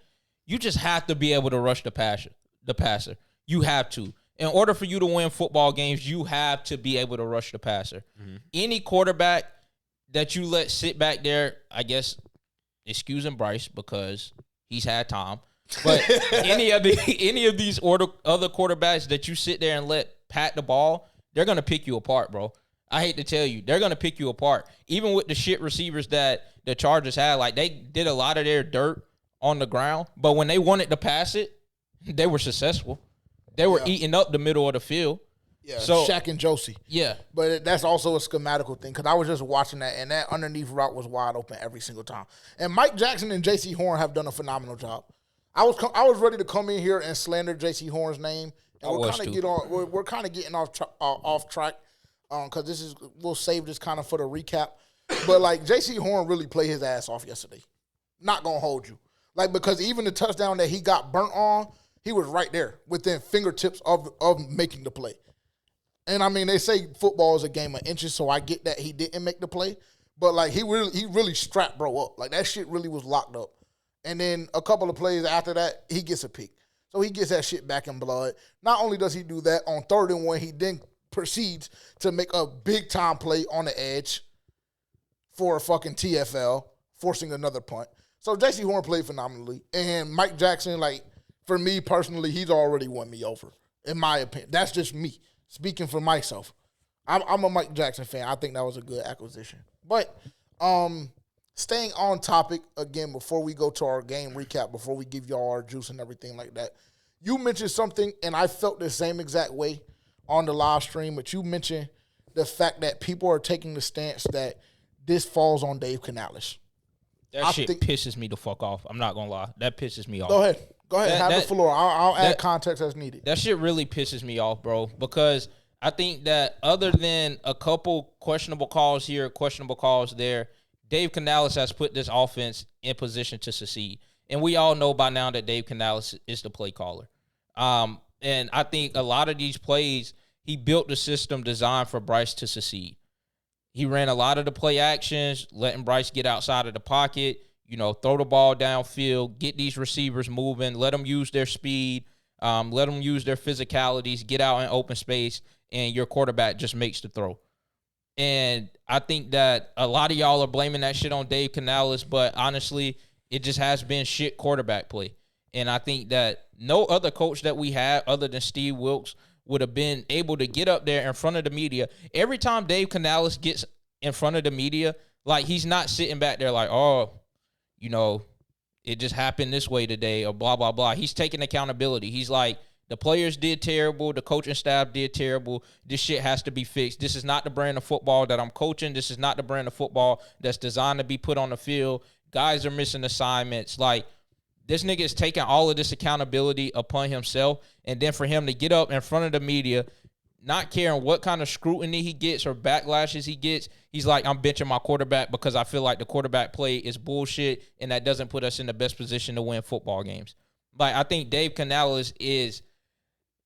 you just have to be able to rush the passer. You have to. In order for you to win football games, you have to be able to rush the passer. Mm-hmm. Any quarterback that you let sit back there, I guess, excusing Bryce because he's had time. But any of these other quarterbacks that you sit there and let pat the ball, they're gonna pick you apart, bro. I hate to tell you, they're gonna pick you apart. Even with the shit receivers that the Chargers had, like they did a lot of their dirt on the ground, but when they wanted to pass it, they were successful. They were eating up the middle of the field. Yeah, so, Shaq and Josie. Yeah. But that's also a schematical thing because I was just watching that, and that underneath route was wide open every single time. And Mike Jackson and J.C. Horn have done a phenomenal job. I was ready to come in here and slander J.C. Horn's name, and we're kind of getting off track because we'll save this kind of for the recap. But like J.C. Horn really played his ass off yesterday. Not gonna hold you, like because even the touchdown that he got burnt on, he was right there within fingertips of making the play. And, I mean, they say football is a game of inches, so I get that he didn't make the play. But, like, he really strapped bro up. Like, that shit really was locked up. And then a couple of plays after that, he gets a pick. So he gets that shit back in blood. Not only does he do that, on 3rd and 1, he then proceeds to make a big-time play on the edge for a fucking TFL, forcing another punt. So J.C. Horn played phenomenally. And Mike Jackson, like, for me personally, he's already won me over, in my opinion. That's just me. Speaking for myself, I'm a Mike Jackson fan. I think that was a good acquisition. But staying on topic again before we go to our game recap, before we give y'all our juice and everything like that, you mentioned something, and I felt the same exact way on the live stream, but you mentioned the fact that people are taking the stance that this falls on Dave Canales. That shit pisses me the fuck off. I'm not going to lie. That pisses me off. Go ahead. Have the floor. I'll add context as needed. That shit really pisses me off, bro, because I think that other than a couple questionable calls here, questionable calls there, Dave Canales has put this offense in position to succeed. And we all know by now that Dave Canales is the play caller. And I think a lot of these plays, he built the system designed for Bryce to succeed. He ran a lot of the play actions, letting Bryce get outside of the pocket, throw the ball downfield, get these receivers moving, let them use their speed, let them use their physicalities, get out in open space, and your quarterback just makes the throw. And I think that a lot of y'all are blaming that shit on Dave Canales, but honestly, it just has been shit quarterback play. And I think that no other coach that we had other than Steve Wilkes would have been able to get up there in front of the media. Every time Dave Canales gets in front of the media, like he's not sitting back there like, it just happened this way today or blah, blah, blah. He's taking accountability. He's like, the players did terrible. The coaching staff did terrible. This shit has to be fixed. This is not the brand of football that I'm coaching. This is not the brand of football that's designed to be put on the field. Guys are missing assignments. Like, this nigga is taking all of this accountability upon himself. And then for him to get up in front of the media, not caring what kind of scrutiny he gets or backlashes he gets, he's like, I'm benching my quarterback because I feel like the quarterback play is bullshit and that doesn't put us in the best position to win football games. Like, I think Dave Canales is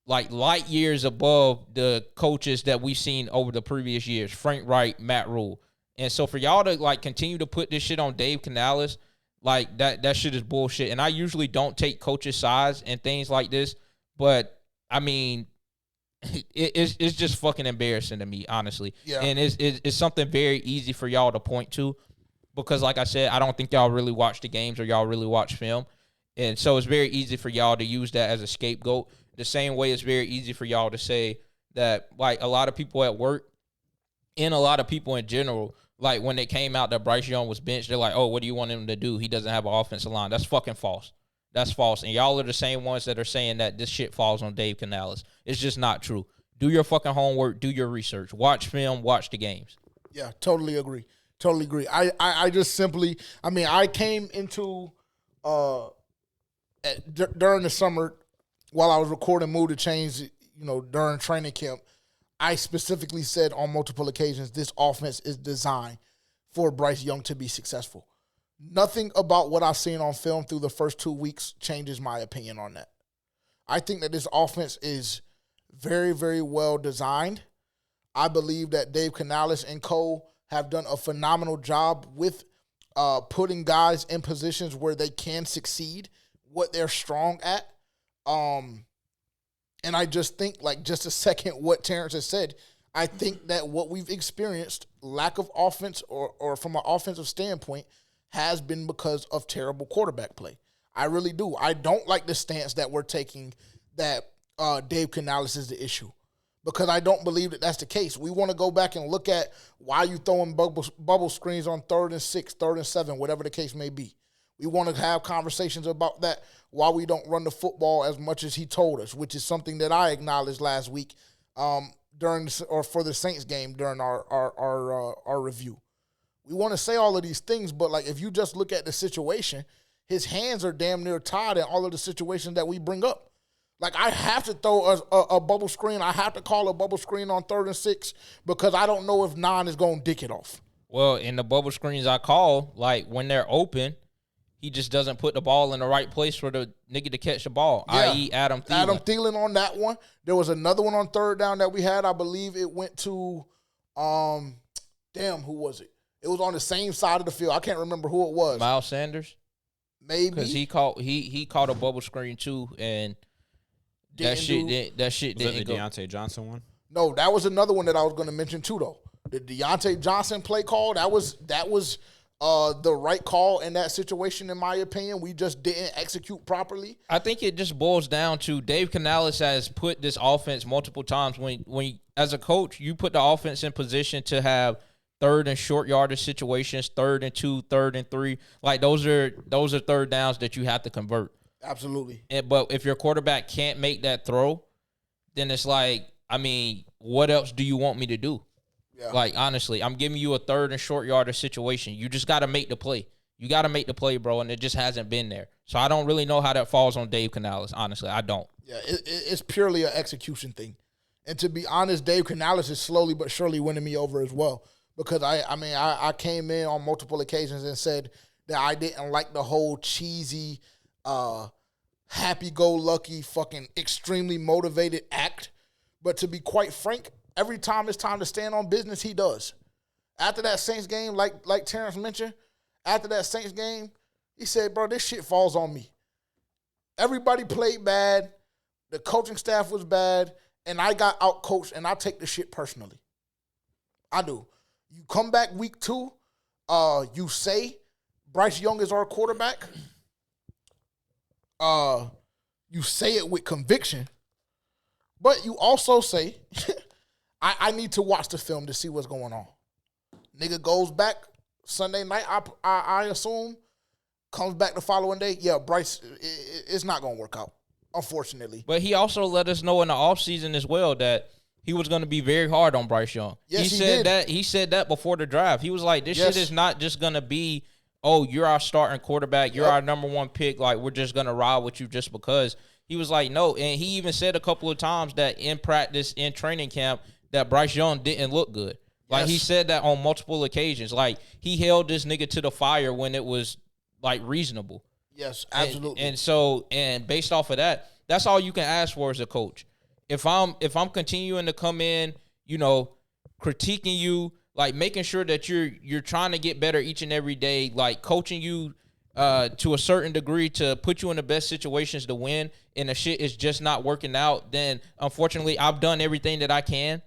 like light years above the coaches that we've seen over the previous years, Frank Wright, Matt Rule. And so for y'all to like continue to put this shit on Dave Canales, like that shit is bullshit. And I usually don't take coaches' sides and things like this, but I mean, it's just fucking embarrassing to me, honestly. Yeah. And it's something very easy for y'all to point to because, like I said, I don't think y'all really watch the games or y'all really watch film. And so it's very easy for y'all to use that as a scapegoat. The same way it's very easy for y'all to say that, like, a lot of people at work and a lot of people in general, like, when it came out that Bryce Young was benched, they're like, oh, what do you want him to do? He doesn't have an offensive line. That's fucking false. That's false. And y'all are the same ones that are saying that this shit falls on Dave Canales. It's just not true. Do your fucking homework. Do your research. Watch film. Watch the games. Yeah, totally agree. Totally agree. I just simply, I mean, I came into during the summer while I was recording Mood to Change, during training camp, I specifically said on multiple occasions this offense is designed for Bryce Young to be successful. Nothing about what I've seen on film through the first 2 weeks changes my opinion on that. I think that this offense is very, very well designed. I believe that Dave Canales and co have done a phenomenal job with putting guys in positions where they can succeed, what they're strong at. And I just think, like, just a second what Terrence has said, I think that what we've experienced, lack of offense or from an offensive standpoint, has been because of terrible quarterback play. I really do. I don't like the stance that we're taking that Dave Canales is the issue, because I don't believe that that's the case. We want to go back and look at why you throwing bubble screens on 3rd and 6, 3rd and 7, whatever the case may be. We want to have conversations about that, why we don't run the football as much as he told us, which is something that I acknowledged last week for the Saints game during our review. We want to say all of these things, but like if you just look at the situation, his hands are damn near tied in all of the situations that we bring up. Like, I have to throw a bubble screen. I have to call a bubble screen on 3rd and 6 because I don't know if 9 is going to dick it off. Well, in the bubble screens I call, like when they're open, he just doesn't put the ball in the right place for the nigga to catch the ball, i.e. Adam Thielen. Adam Thielen on that one. There was another one on 3rd down that we had. I believe it went to, who was it? It was on the same side of the field. I can't remember who it was. Miles Sanders? Maybe. Because he caught a bubble screen too, and that shit didn't the go. Deontay Johnson one? No, that was another one that I was going to mention too, though. The Deontay Johnson play call, that was the right call in that situation, in my opinion. We just didn't execute properly. I think it just boils down to Dave Canales has put this offense multiple times. When as a coach, you put the offense in position to have 3rd and short yardage situations, 3rd and 2, 3rd and 3. Like those are 3rd downs that you have to convert. Absolutely. But if your quarterback can't make that throw, then it's like, I mean, what else do you want me to do? Yeah. Like, honestly, I'm giving you a 3rd and short yardage situation. You just got to make the play. You got to make the play, bro, and it just hasn't been there. So I don't really know how that falls on Dave Canales, honestly. I don't. Yeah, it's purely an execution thing. And to be honest, Dave Canales is slowly but surely winning me over as well. Because, I came in on multiple occasions and said that I didn't like the whole cheesy, happy-go-lucky, fucking extremely motivated act. But to be quite frank, every time it's time to stand on business, he does. After that Saints game, like Terrence mentioned, after that Saints game, he said, bro, this shit falls on me. Everybody played bad. The coaching staff was bad. And I got out-coached, and I take the shit personally. I do. You come back week 2, you say Bryce Young is our quarterback. You say it with conviction. But you also say, I need to watch the film to see what's going on. Nigga goes back Sunday night, I assume, comes back the following day. Yeah, Bryce, it's not going to work out, unfortunately. But he also let us know in the offseason as well that he was going to be very hard on Bryce Young. Yes, he said that. He said that before the draft. He was like, this shit is not just going to be, oh, you're our starting quarterback. You're our number 1 pick. Like, we're just going to ride with you just because. He was like, no. And he even said a couple of times that in practice, in training camp, that Bryce Young didn't look good. Like, he said that on multiple occasions. Like, he held this nigga to the fire when it was, like, reasonable. Yes, absolutely. And based off of that, that's all you can ask for as a coach. If I'm continuing to come in, critiquing you, like making sure that you're trying to get better each and every day, like coaching you to a certain degree to put you in the best situations to win, and the shit is just not working out, then unfortunately I've done everything that I can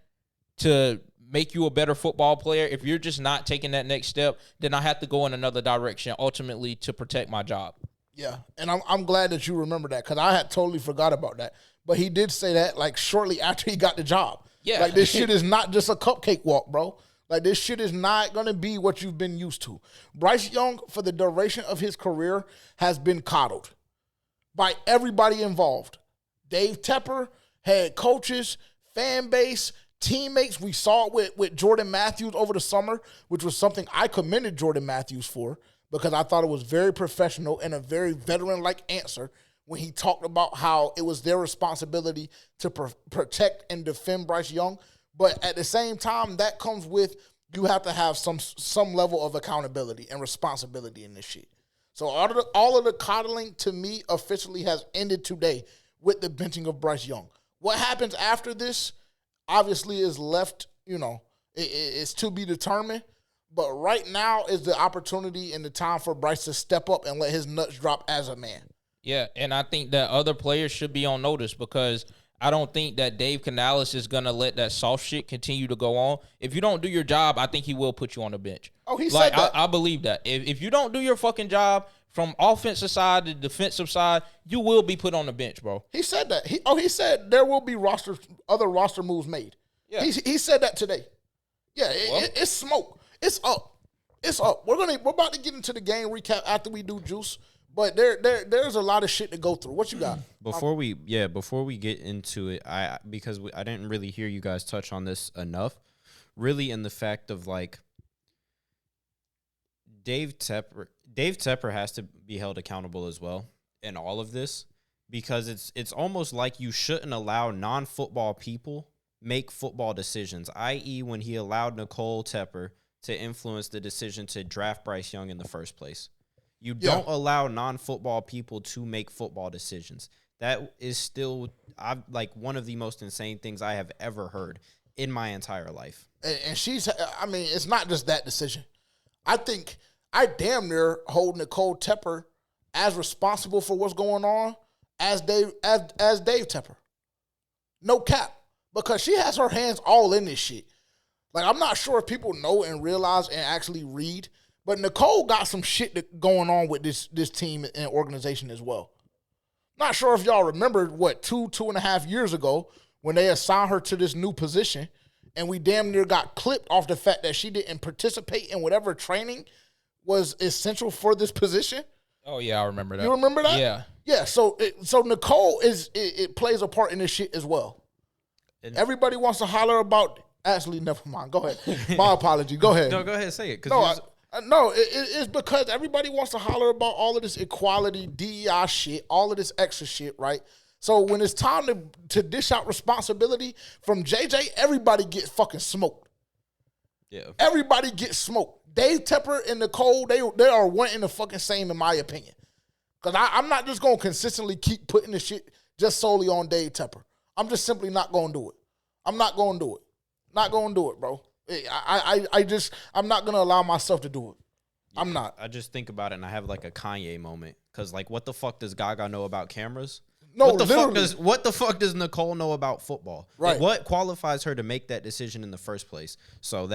to make you a better football player. If you're just not taking that next step, then I have to go in another direction ultimately to protect my job. Yeah, and I'm glad that you remember that because I had totally forgot about that. But he did say that like shortly after he got the job. Yeah. Like this shit is not just a cupcake walk, bro. Like this shit is not going to be what you've been used to. Bryce Young, for the duration of his career, has been coddled. by everybody involved. Dave Tepper, head coaches, fan base, teammates. We saw it with Jordan Matthews over the summer, which was something I commended Jordan Matthews for because I thought it was very professional and a very veteran-like answer when he talked about how it was their responsibility to protect and defend Bryce Young. But at the same time, that comes with you have to have some level of accountability and responsibility in this shit. So all of the coddling, to me, officially has ended today with the benching of Bryce Young. What happens after this, obviously, is left, it's to be determined. But right now is the opportunity and the time for Bryce to step up and let his nuts drop as a man. Yeah, and I think that other players should be on notice because I don't think that Dave Canales is going to let that soft shit continue to go on. If you don't do your job, I think he will put you on the bench. Oh, he said that. I believe that. If you don't do your fucking job from offensive side to defensive side, you will be put on the bench, bro. He said that. He said there will be other roster moves made. Yeah. He said that today. Yeah, it's smoke. It's up. It's up. We're about to get into the game recap after we do Juice. But there's a lot of shit to go through. What you got? Before we get into it, I didn't really hear you guys touch on this enough. Really, in the fact of like Dave Tepper has to be held accountable as well in all of this because it's almost like you shouldn't allow non-football people make football decisions, i.e. when he allowed Nicole Tepper to influence the decision to draft Bryce Young in the first place. You don't allow non-football people to make football decisions. That is still one of the most insane things I have ever heard in my entire life. And it's not just that decision. I think I damn near hold Nicole Tepper as responsible for what's going on as Dave Tepper. No cap. Because she has her hands all in this shit. Like, I'm not sure if people know and realize and actually read, but Nicole got some shit going on with this team and organization as well. Not sure if y'all remember, 2.5 years ago when they assigned her to this new position and we damn near got clipped off the fact that she didn't participate in whatever training was essential for this position. Oh, yeah, I remember that. You remember that? Yeah. Yeah, so Nicole it plays a part in this shit as well. Everybody wants to holler about. Actually, never mind. Go ahead. My apology. Go ahead. No, go ahead and say it. It's because everybody wants to holler about all of this equality, DEI shit, all of this extra shit, right? So when it's time to dish out responsibility from JJ, everybody gets fucking smoked. Yeah. Everybody gets smoked. Dave Tepper and Nicole, they are one and the fucking same in my opinion. Because I'm not just going to consistently keep putting this shit just solely on Dave Tepper. I'm just simply not going to do it. I'm not going to do it. Not going to do it, bro. I'm not going to allow myself to do it. Yeah, I'm not. I just think about it and I have like a Kanye moment. Because like, what the fuck does Gaga know about cameras? No, what the fuck does Nicole know about football? Right. Like, what qualifies her to make that decision in the first place? So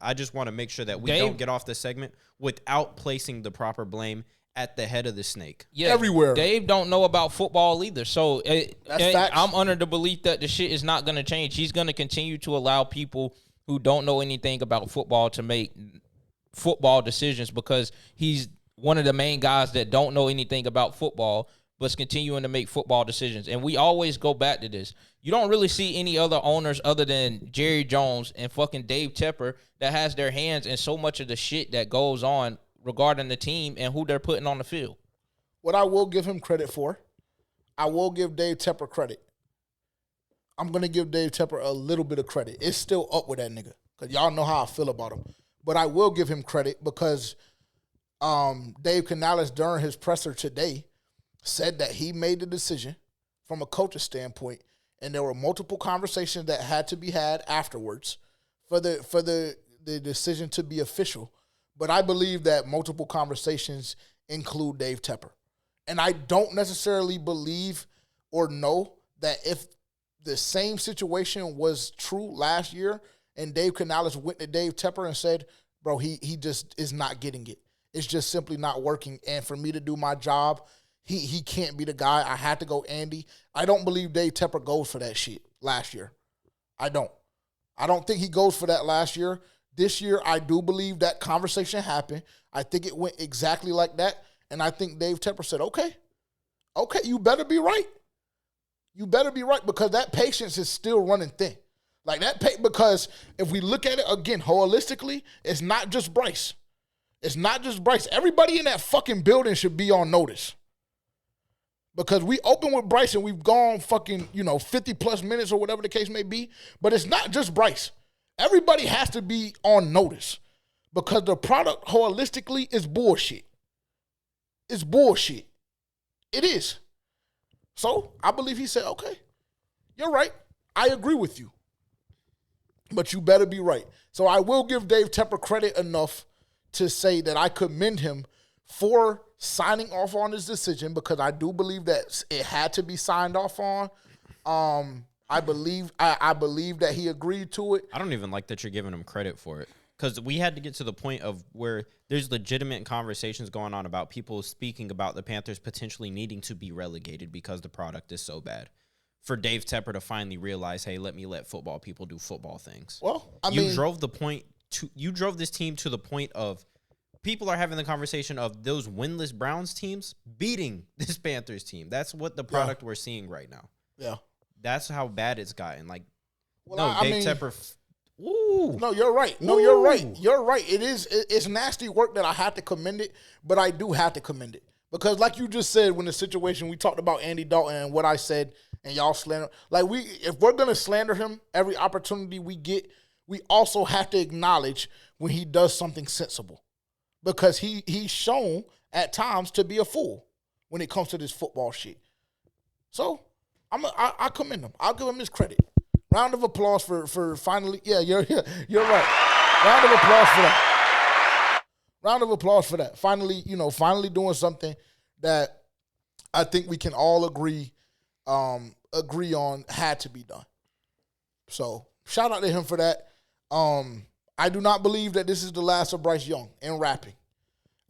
I just want to make sure that we don't get off this segment without placing the proper blame at the head of the snake. Yeah, everywhere. Dave don't know about football either. So facts. I'm under the belief that the shit is not going to change. He's going to continue to allow people who don't know anything about football to make football decisions because he's one of the main guys that don't know anything about football but's continuing to make football decisions. And we always go back to this. You don't really see any other owners other than Jerry Jones and fucking Dave Tepper that has their hands in so much of the shit that goes on regarding the team and who they're putting on the field. What I will give him credit for, I will give Dave Tepper credit. I'm going to give Dave Tepper a little bit of credit. It's still up with that nigga because y'all know how I feel about him. But I will give him credit because Dave Canales, during his presser today, said that he made the decision from a coach's standpoint, and there were multiple conversations that had to be had afterwards for the decision to be official. But I believe that multiple conversations include Dave Tepper. And I don't necessarily believe or know that if the same situation was true last year and Dave Canales went to Dave Tepper and said, bro, he just is not getting it. It's just simply not working. And for me to do my job, he can't be the guy. I had to go Andy. I don't believe Dave Tepper goes for that shit last year. I don't think he goes for that last year. This year, I do believe that conversation happened. I think it went exactly like that. And I think Dave Tepper said, okay, Okay, you better be right. You better be right because that patience is still running thin. Like because if we look at it again holistically, it's not just Bryce. It's not just Bryce. Everybody in that fucking building should be on notice. Because we open with Bryce and we've gone fucking, 50 plus minutes or whatever the case may be. But it's not just Bryce. Everybody has to be on notice. Because the product holistically is bullshit. It's bullshit. It is. So I believe he said, okay, you're right. I agree with you. But you better be right. So I will give Dave Tepper credit enough to say that I commend him for signing off on his decision because I do believe that it had to be signed off on. I believe that he agreed to it. I don't even like that you're giving him credit for it because we had to get to the point of where there's legitimate conversations going on about people speaking about the Panthers potentially needing to be relegated because the product is so bad. For Dave Tepper to finally realize, hey, let football people do football things. Well, you drove this team to the point of people are having the conversation of those winless Browns teams beating this Panthers team. That's what the product we're seeing right now. Yeah. That's how bad it's gotten. Like, Dave Tepper. No, you're right. No, you're right. You're right. It's nasty work that I have to commend it, but I do have to commend it. Because like you just said, when the situation, we talked about Andy Dalton and what I said, and y'all slander. Like, if we're going to slander him every opportunity we get, we also have to acknowledge when he does something sensible. Because he's shown at times to be a fool when it comes to this football shit. So, I commend him. I'll give him his credit. Round of applause for finally. Yeah, you're right. Round of applause for that. Round of applause for that. Finally doing something that I think we can all agree on had to be done. So shout out to him for that. I do not believe that this is the last of Bryce Young in rapping.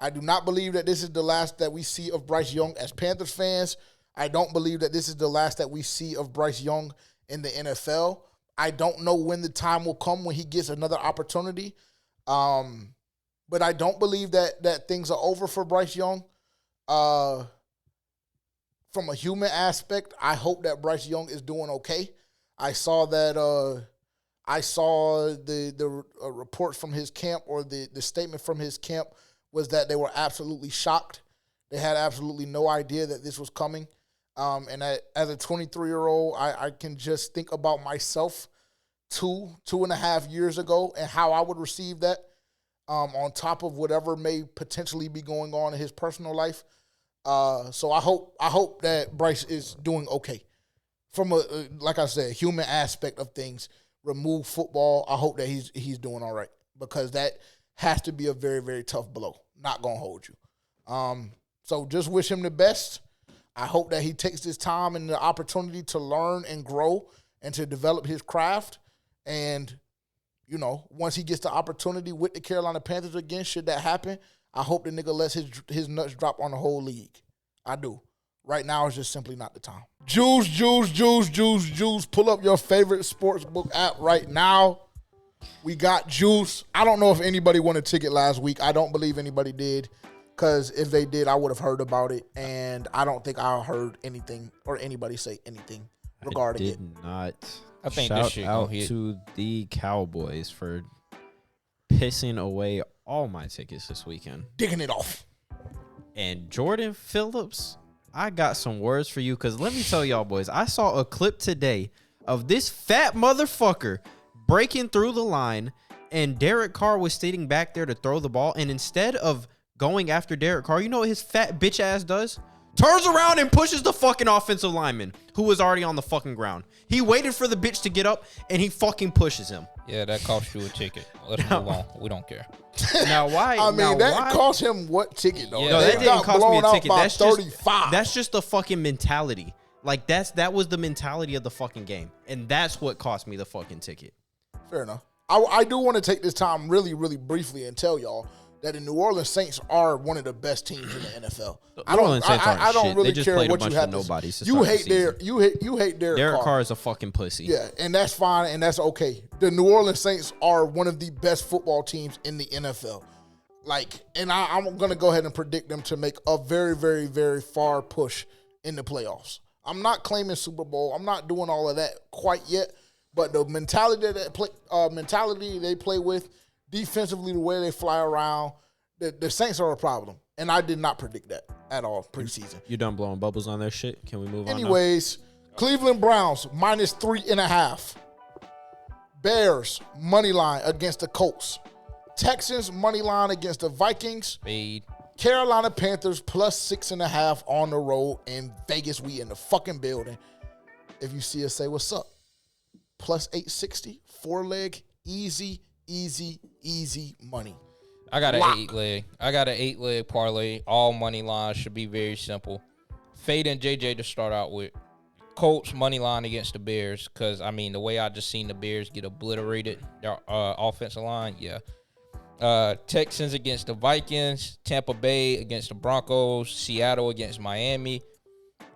I do not believe that this is the last that we see of Bryce Young as Panthers fans. I don't believe that this is the last that we see of Bryce Young in the NFL. I don't know when the time will come when he gets another opportunity. But I don't believe that things are over for Bryce Young. From a human aspect, I hope that Bryce Young is doing okay. I saw that the reports from his camp or the statement from his camp was that they were absolutely shocked. They had absolutely no idea that this was coming. And as a 23-year-old, I can just think about myself 2.5 years ago and how I would receive that on top of whatever may potentially be going on in his personal life. So I hope that Bryce is doing okay. From like I said, human aspect of things, remove football, I hope that he's doing all right because that has to be a very, very tough blow. Not going to hold you. So just wish him the best. I hope that he takes this time and the opportunity to learn and grow and to develop his craft. And, once he gets the opportunity with the Carolina Panthers again, should that happen, I hope the nigga lets his nuts drop on the whole league. I do. Right now is just simply not the time. Juice. Pull up your favorite sportsbook app right now. We got Juice. I don't know if anybody won a ticket last week. I don't believe anybody did. Because if they did, I would have heard about it. And I don't think I heard anything or anybody say anything regarding it. I think Shout this shit out gonna hit. to the Cowboys for pissing away all my tickets this weekend. Digging it off. And Jordan Phillips, I got some words for you because let me tell y'all boys, I saw a clip today of this fat motherfucker breaking through the line and Derek Carr was sitting back there to throw the ball. And instead of going after Derek Carr, you know what his fat bitch ass does? Turns around and pushes the fucking offensive lineman who was already on the fucking ground. He waited for the bitch to get up and he fucking pushes him. Yeah, that cost you a ticket. Let's move on. We don't care. Now why? That cost him what ticket though? Yeah, No, that didn't cost me a ticket. That's 35. That's just the fucking mentality. Like that was the mentality of the fucking game, and that's what cost me the fucking ticket. Fair enough. I do want to take this time really, really briefly and tell y'all that the New Orleans Saints are one of the best teams in the NFL. I don't really care what you have to say. You hate Derek Carr is a fucking pussy. Yeah, and that's fine, and that's okay. The New Orleans Saints are one of the best football teams in the NFL. And I'm going to go ahead and predict them to make a very, very, very far push in the playoffs. I'm not claiming Super Bowl. I'm not doing all of that quite yet. But the mentality they play with, defensively, the way they fly around, the Saints are a problem. And I did not predict that at all preseason. You done blowing bubbles on their shit? Can we move on? Anyways, Cleveland Browns -3.5. Bears money line against the Colts. Texans money line against the Vikings. Fade. Carolina Panthers +6.5 on the road in Vegas. We in the fucking building. If you see us, say what's up. +860, 4-leg, easy money. I got an Lock. 8-leg. I got an 8-leg parlay. All money lines should be very simple. Fade and JJ to start out with. Colts money line against the Bears, because I mean the way I just seen the Bears get obliterated, their offensive line, yeah. Texans against the Vikings, Tampa Bay against the Broncos, Seattle against Miami,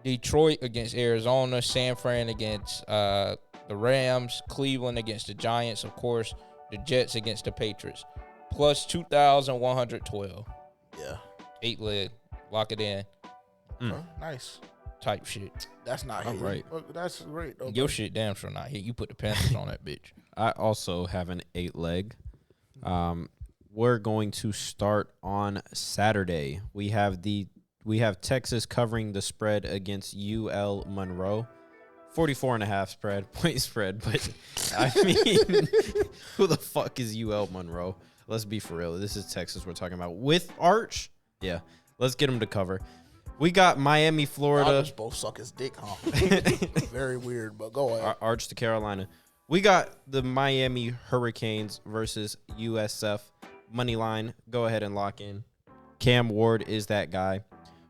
Detroit against Arizona, San Fran against the Rams, Cleveland against the Giants, of course, the Jets against the Patriots. +2,112. Yeah. 8-leg. Lock it in. Nice. Type shit. That's not All hit. right. That's great, though. Your shit damn sure not hit. You put the Panthers on that bitch. I also have an 8-leg. We're going to start on Saturday. We have Texas covering the spread against UL Monroe. 44.5 point spread, but I mean, who the fuck is UL Monroe? Let's be for real. This is Texas we're talking about. With Arch? Yeah. Let's get them to cover. We got Miami, Florida. Y'all just both suck his dick, huh? Very weird, but go ahead. Arch to Carolina. We got the Miami Hurricanes versus USF. Money line. Go ahead and lock in. Cam Ward is that guy.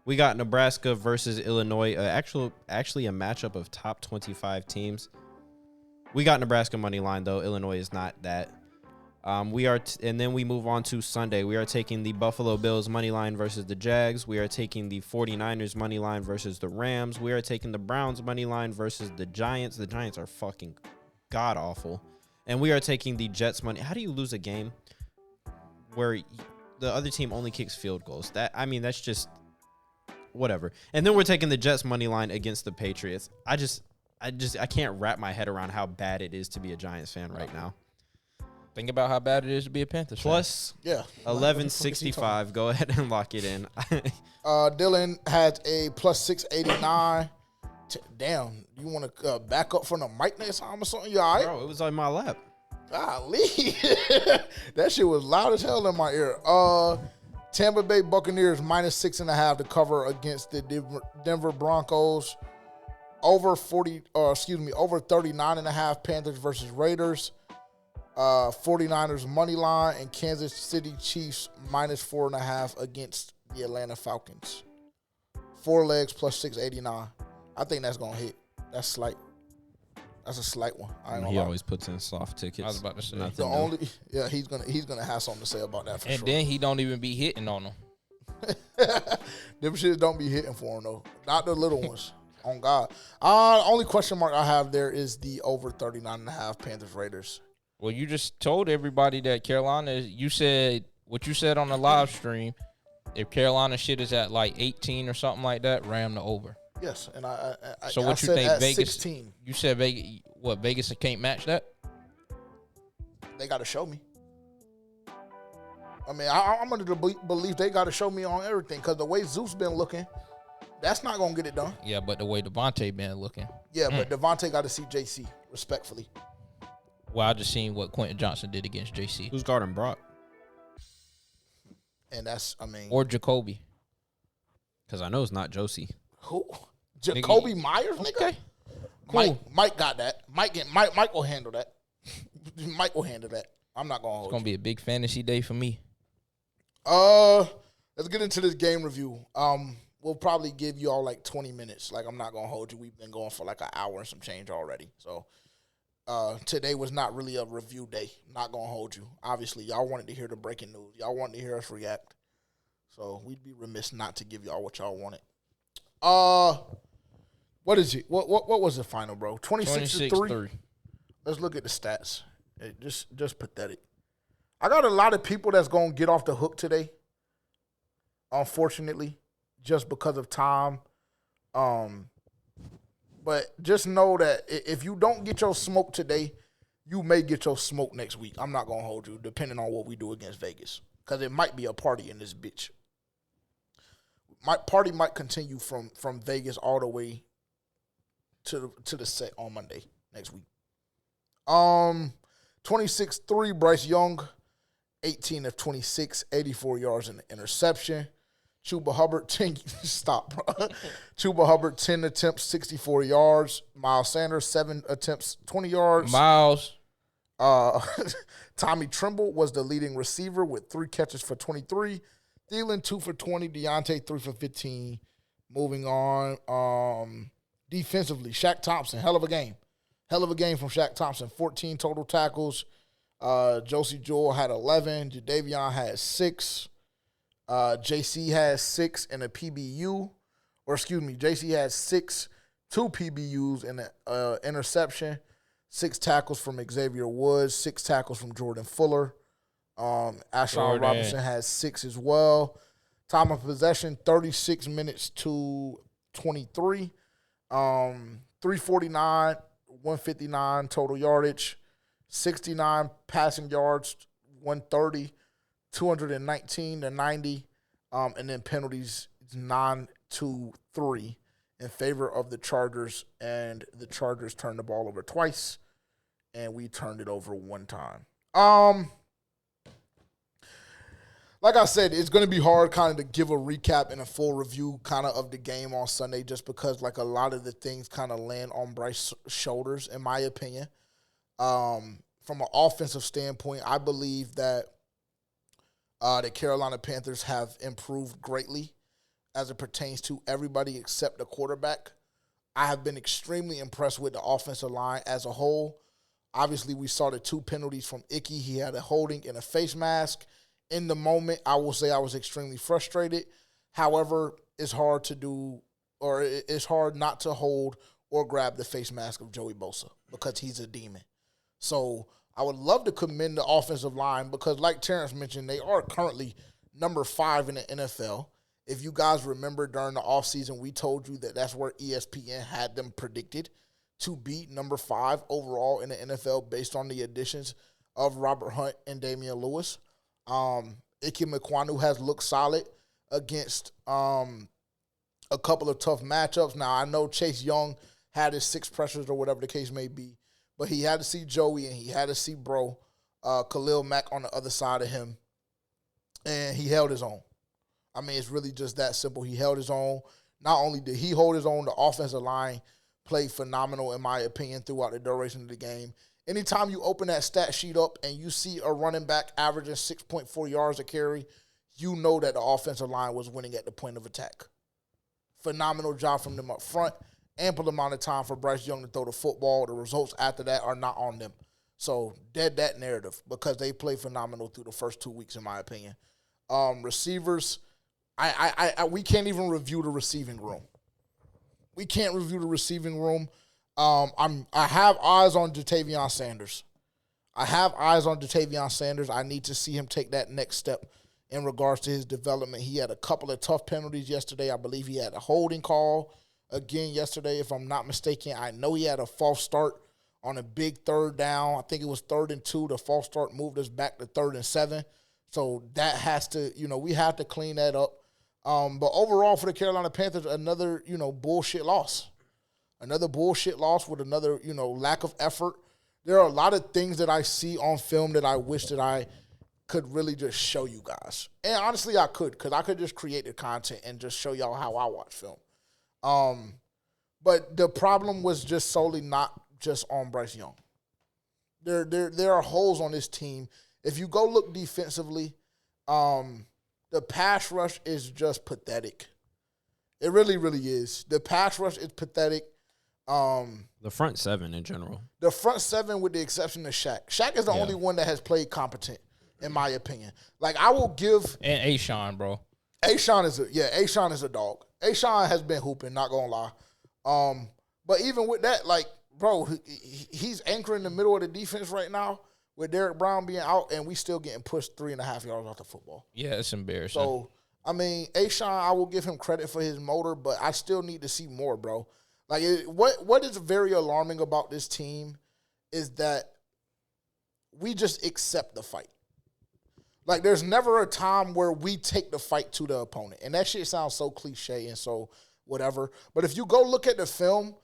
We got Nebraska versus Illinois. Actually a matchup of top 25 teams. We got Nebraska money line, though. Illinois is not that. And then we move on to Sunday. We are taking the Buffalo Bills money line versus the Jags. We are taking the 49ers money line versus the Rams. We are taking the Browns money line versus the Giants. The Giants are fucking god awful. And we are taking the Jets money. How do you lose a game where the other team only kicks field goals? That's just whatever. And then we're taking the Jets money line against the Patriots. I can't wrap my head around how bad it is to be a Giants fan right now. Think about how bad it is to be a Panthers fan. Plus, Yeah. 1165. Go ahead and lock it in. Dylan had a +689. Damn, you want to back up from the mic next time or something? You all right? Bro, it was on my lap. Golly. That shit was loud as hell in my ear. Tampa Bay Buccaneers -6.5 to cover against the Denver Broncos. Over 39.5 Panthers versus Raiders. 49ers money line and Kansas City Chiefs -4.5 against the Atlanta Falcons. 4 legs +689. I think that's gonna hit. That's slight. That's a slight one. I ain't gonna He lie. always puts in soft tickets. I was about to say. Nothing The new. only he's gonna have something to say about that for And sure. then he don't even be hitting on them. Them shits don't be hitting for him though. Not the little ones. On God. Only question mark I have there is the over 39.5 Panthers Raiders. Well, you just told everybody that Carolina you said what you said on the live stream. If Carolina shit is at like 18 or something like that, ram the over. Yes, and I So I what you said think at Vegas? 16. You said Vegas can't match that? They got to show me. I mean, I'm under the belief they got to show me on everything because the way Zeus been looking, that's not gonna get it done. Yeah, but the way Devontae been looking. Yeah, but Devontae got to see JC respectfully. Well, I just seen what Quentin Johnson did against JC Who's guarding Brock? And that's, I mean, or Jacoby. Because I know it's not Josie. who? Jacoby Myers, nigga. Cool. Mike got that. Mike will handle that. Mike will handle that. I'm not gonna hold It's gonna be a big fantasy day for me. Let's get into this game review. We'll probably give you all like 20 minutes. Like, I'm not gonna hold you. We've been going for like an hour and some change already. So today was not really a review day. Not gonna hold you. Obviously, y'all wanted to hear the breaking news. Y'all wanted to hear us react. So we'd be remiss not to give y'all what y'all wanted. What is it? What was the final, bro? 26-3. Let's look at the stats. Just pathetic. I got a lot of people that's gonna get off the hook today. Unfortunately, just because of time. But just know that if you don't get your smoke today, you may get your smoke next week. I'm not gonna hold you, depending on what we do against Vegas, because it might be a party in this bitch. My party might continue from Vegas all the way to the set on Monday next week. 26-3 Bryce Young, 18 of 26, 84 yards in the interception. Chuba Hubbard, 10 stop, bro. Chuba Hubbard, 10 attempts, 64 yards. Miles Sanders, 7 attempts, 20 yards. Miles. Tommy Tremble was the leading receiver with 3 catches for 23. Thielen, 2 for 20. Deontay, 3 for 15. Moving on. Defensively, Shaq Thompson, hell of a game. Hell of a game from Shaq Thompson. 14 total tackles. Josie Jewell had 11. Jadeveon had 6. JC has 6 in a PBU. Or excuse me, JC has 6, 2 PBUs in an interception. 6 tackles from Xavier Woods. 6 tackles from Jordan Fuller. Ashawn Robinson has 6 as well. Time of possession, 36 minutes to 23. 349, 159 total yardage, 69 passing yards, 130, 219 to 90, and then penalties 9-3 in favor of the Chargers, and the Chargers turned the ball over twice, and we turned it over 1 time. Like I said, it's going to be hard kind of to give a recap and a full review kind of the game on Sunday, just because like a lot of the things kind of land on Bryce's shoulders, in my opinion. From an offensive standpoint, I believe that the Carolina Panthers have improved greatly as it pertains to everybody except the quarterback. I have been extremely impressed with the offensive line as a whole. Obviously, we saw the 2 penalties from Icky. He had a holding and a face mask. In the moment, I will say I was extremely frustrated. However, it's hard to do, or it's hard not to hold or grab the face mask of Joey Bosa because he's a demon. So I would love to commend the offensive line because, like Terrence mentioned, they are currently number 5 in the NFL. If you guys remember during the offseason, we told you that that's where ESPN had them predicted to be number 5 overall in the NFL based on the additions of Robert Hunt and Damian Lewis. Ike Mekwonu has looked solid against a couple of tough matchups. Now, I know Chase Young had his 6 pressures or whatever the case may be, but he had to see Joey and he had to see Khalil Mack on the other side of him, and he held his own. I mean, it's really just that simple. He held his own. Not only did he hold his own, the offensive line played phenomenal, in my opinion, throughout the duration of the game. Anytime you open that stat sheet up and you see a running back averaging 6.4 yards a carry, you know that the offensive line was winning at the point of attack. Phenomenal job from them up front. Ample amount of time for Bryce Young to throw the football. The results after that are not on them. So dead that narrative because they played phenomenal through the first 2 weeks, in my opinion. Receivers, we can't even review the receiving room. We can't review the receiving room. I have eyes on Jatavion Sanders. I need to see him take that next step in regards to his development. He had a couple of tough penalties yesterday. I believe he had a holding call again yesterday, if I'm not mistaken. I know he had a false start on a big 3rd down. I think it was 3rd and 2. The false start moved us back to 3rd and 7. So that has to, we have to clean that up. But overall for the Carolina Panthers, another, bullshit loss. Another bullshit loss with another, lack of effort. There are a lot of things that I see on film that I wish that I could really just show you guys. And honestly, I could, because I could just create the content and just show y'all how I watch film. But the problem was just solely not just on Bryce Young. There are holes on this team. If you go look defensively, the pass rush is just pathetic. It really, really is. The pass rush is pathetic. The front 7 in general. The front 7 with the exception of Shaq. Shaq is the only one that has played competent, in my opinion. Like, I will give... And Ashawn, bro. Ashawn is a dog. Ashawn has been hooping, not going to lie. But even with that, like, bro, he's anchoring the middle of the defense right now with Derek Brown being out, and we still getting pushed 3.5 yards off the football. Yeah, it's embarrassing. So, I mean, Ashawn, I will give him credit for his motor, but I still need to see more, bro. Like, what is very alarming about this team is that we just accept the fight. Like, there's never a time where we take the fight to the opponent. And that shit sounds so cliche and so whatever. But if you go look at the film,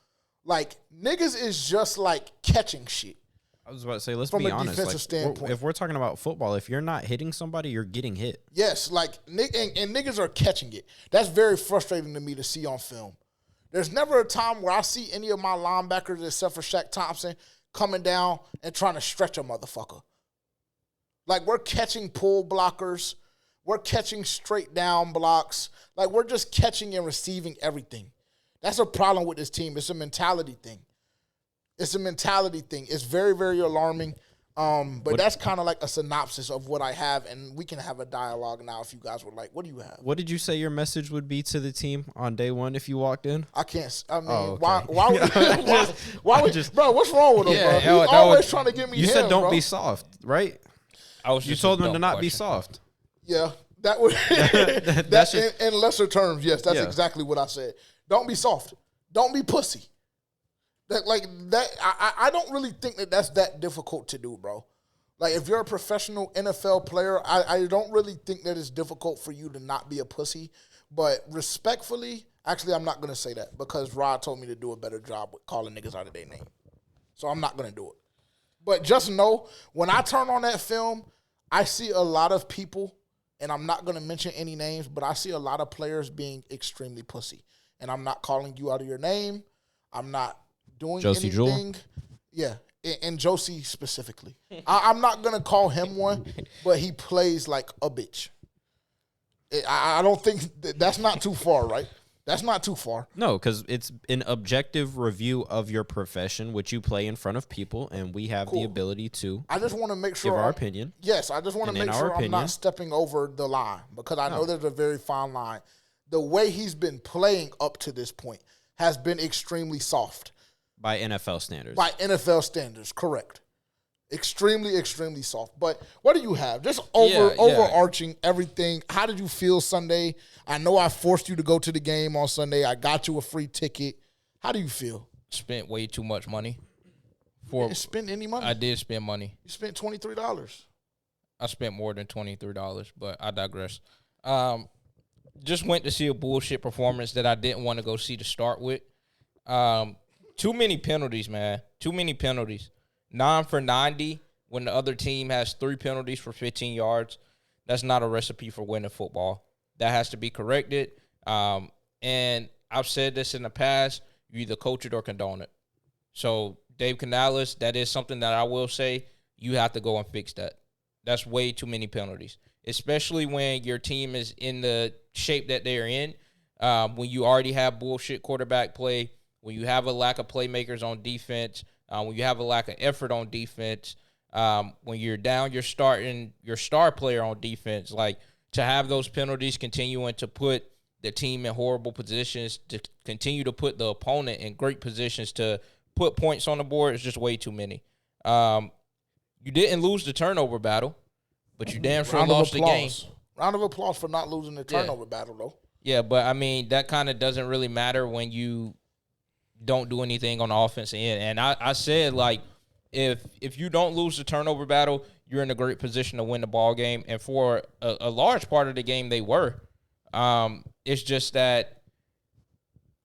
like, niggas is just, like, catching shit. I was about to say, let's From be a honest. defensive Like, standpoint. if we're talking about football, if you're not hitting somebody, you're getting hit. Yes, like, and niggas are catching it. That's very frustrating to me to see on film. There's never a time where I see any of my linebackers, except for Shaq Thompson, coming down and trying to stretch a motherfucker. Like, we're catching pull blockers. We're catching straight down blocks. Like, we're just catching and receiving everything. That's a problem with this team. It's a mentality thing. It's very, very alarming. But that's kind of like a synopsis of what I have, and we can have a dialogue now if you guys would like. What do you have? What did you say your message would be to the team on day one if you walked in? I can't. I mean, Oh, okay. why would, bro? What's wrong with him, bro? He's always trying to get me. You said don't bro. be soft, right? You told them to not be soft. Yeah, that would. That's in lesser terms, yes, that's Yeah. exactly what I said. Don't be soft. Don't be pussy. I don't really think that's that difficult to do, bro. Like, if you're a professional NFL player, I don't really think that it's difficult for you to not be a pussy. But respectfully, actually, I'm not going to say that because Rod told me to do a better job with calling niggas out of their name. So I'm not going to do it. But just know, when I turn on that film, I see a lot of people, and I'm not going to mention any names, but I see a lot of players being extremely pussy. And I'm not calling you out of your name. I'm not doing Josie anything. Jewell? Yeah, and Josie specifically. I'm not going to call him one, but he plays like a bitch. I don't think that's not too far, right? That's not too far. No, because it's an objective review of your profession, which you play in front of people, and we have the ability to I just want to make sure give our opinion. Yes, I just want to And in make our sure I'm opinion- not stepping over the line because I know there's a very fine line. The way he's been playing up to this point has been extremely soft. By NFL standards. By NFL standards, correct. Extremely, extremely soft. But what do you have? Just overarching everything. How did you feel Sunday? I know I forced you to go to the game on Sunday. I got you a free ticket. How do you feel? Spent way too much money. You didn't spend any money. I did spend money. You spent $23. I spent more than $23, but I digress. Just went to see a bullshit performance that I didn't want to go see to start with. Too many penalties, man. Too many penalties. 9 for 90 when the other team has 3 penalties for 15 yards. That's not a recipe for winning football. That has to be corrected. And I've said this in the past. You either coach it or condone it. So, Dave Canales, that is something that I will say. You have to go and fix that. That's way too many penalties, especially when your team is in the shape that they're in, when you already have bullshit quarterback play, when you have a lack of playmakers on defense, when you have a lack of effort on defense, when you're down your star player on defense, like to have those penalties continuing to put the team in horrible positions, to continue to put the opponent in great positions to put points on the board is just way too many. You didn't lose the turnover battle, but you damn sure lost the game. Round of applause for not losing the turnover battle, though. Yeah, but, I mean, that kind of doesn't really matter when you don't do anything on the offensive end. And I said, like, if you don't lose the turnover battle, you're in a great position to win the ball game. And for a large part of the game, they were. It's just that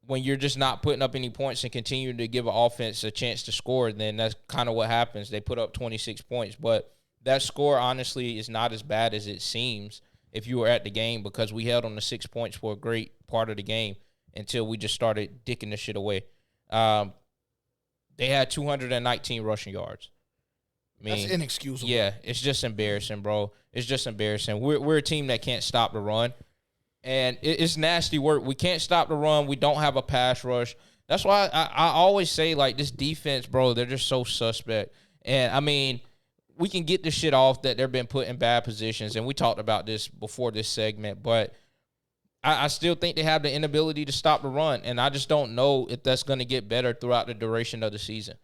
when you're just not putting up any points and continuing to give an offense a chance to score, then that's kind of what happens. They put up 26 points. But that score, honestly, is not as bad as it seems if you were at the game, because we held on to 6 points for a great part of the game until we just started dicking the shit away. They had 219 rushing yards. I mean, that's inexcusable. Yeah, it's just embarrassing, bro. It's just embarrassing. We're a team that can't stop the run, and it's nasty work. We can't stop the run. We don't have a pass rush. That's why I always say, like, this defense, bro, they're just so suspect. And, I mean, we can get this shit off that they've been put in bad positions, and we talked about this before this segment, but I still think they have the inability to stop the run, and I just don't know if that's going to get better throughout the duration of the season.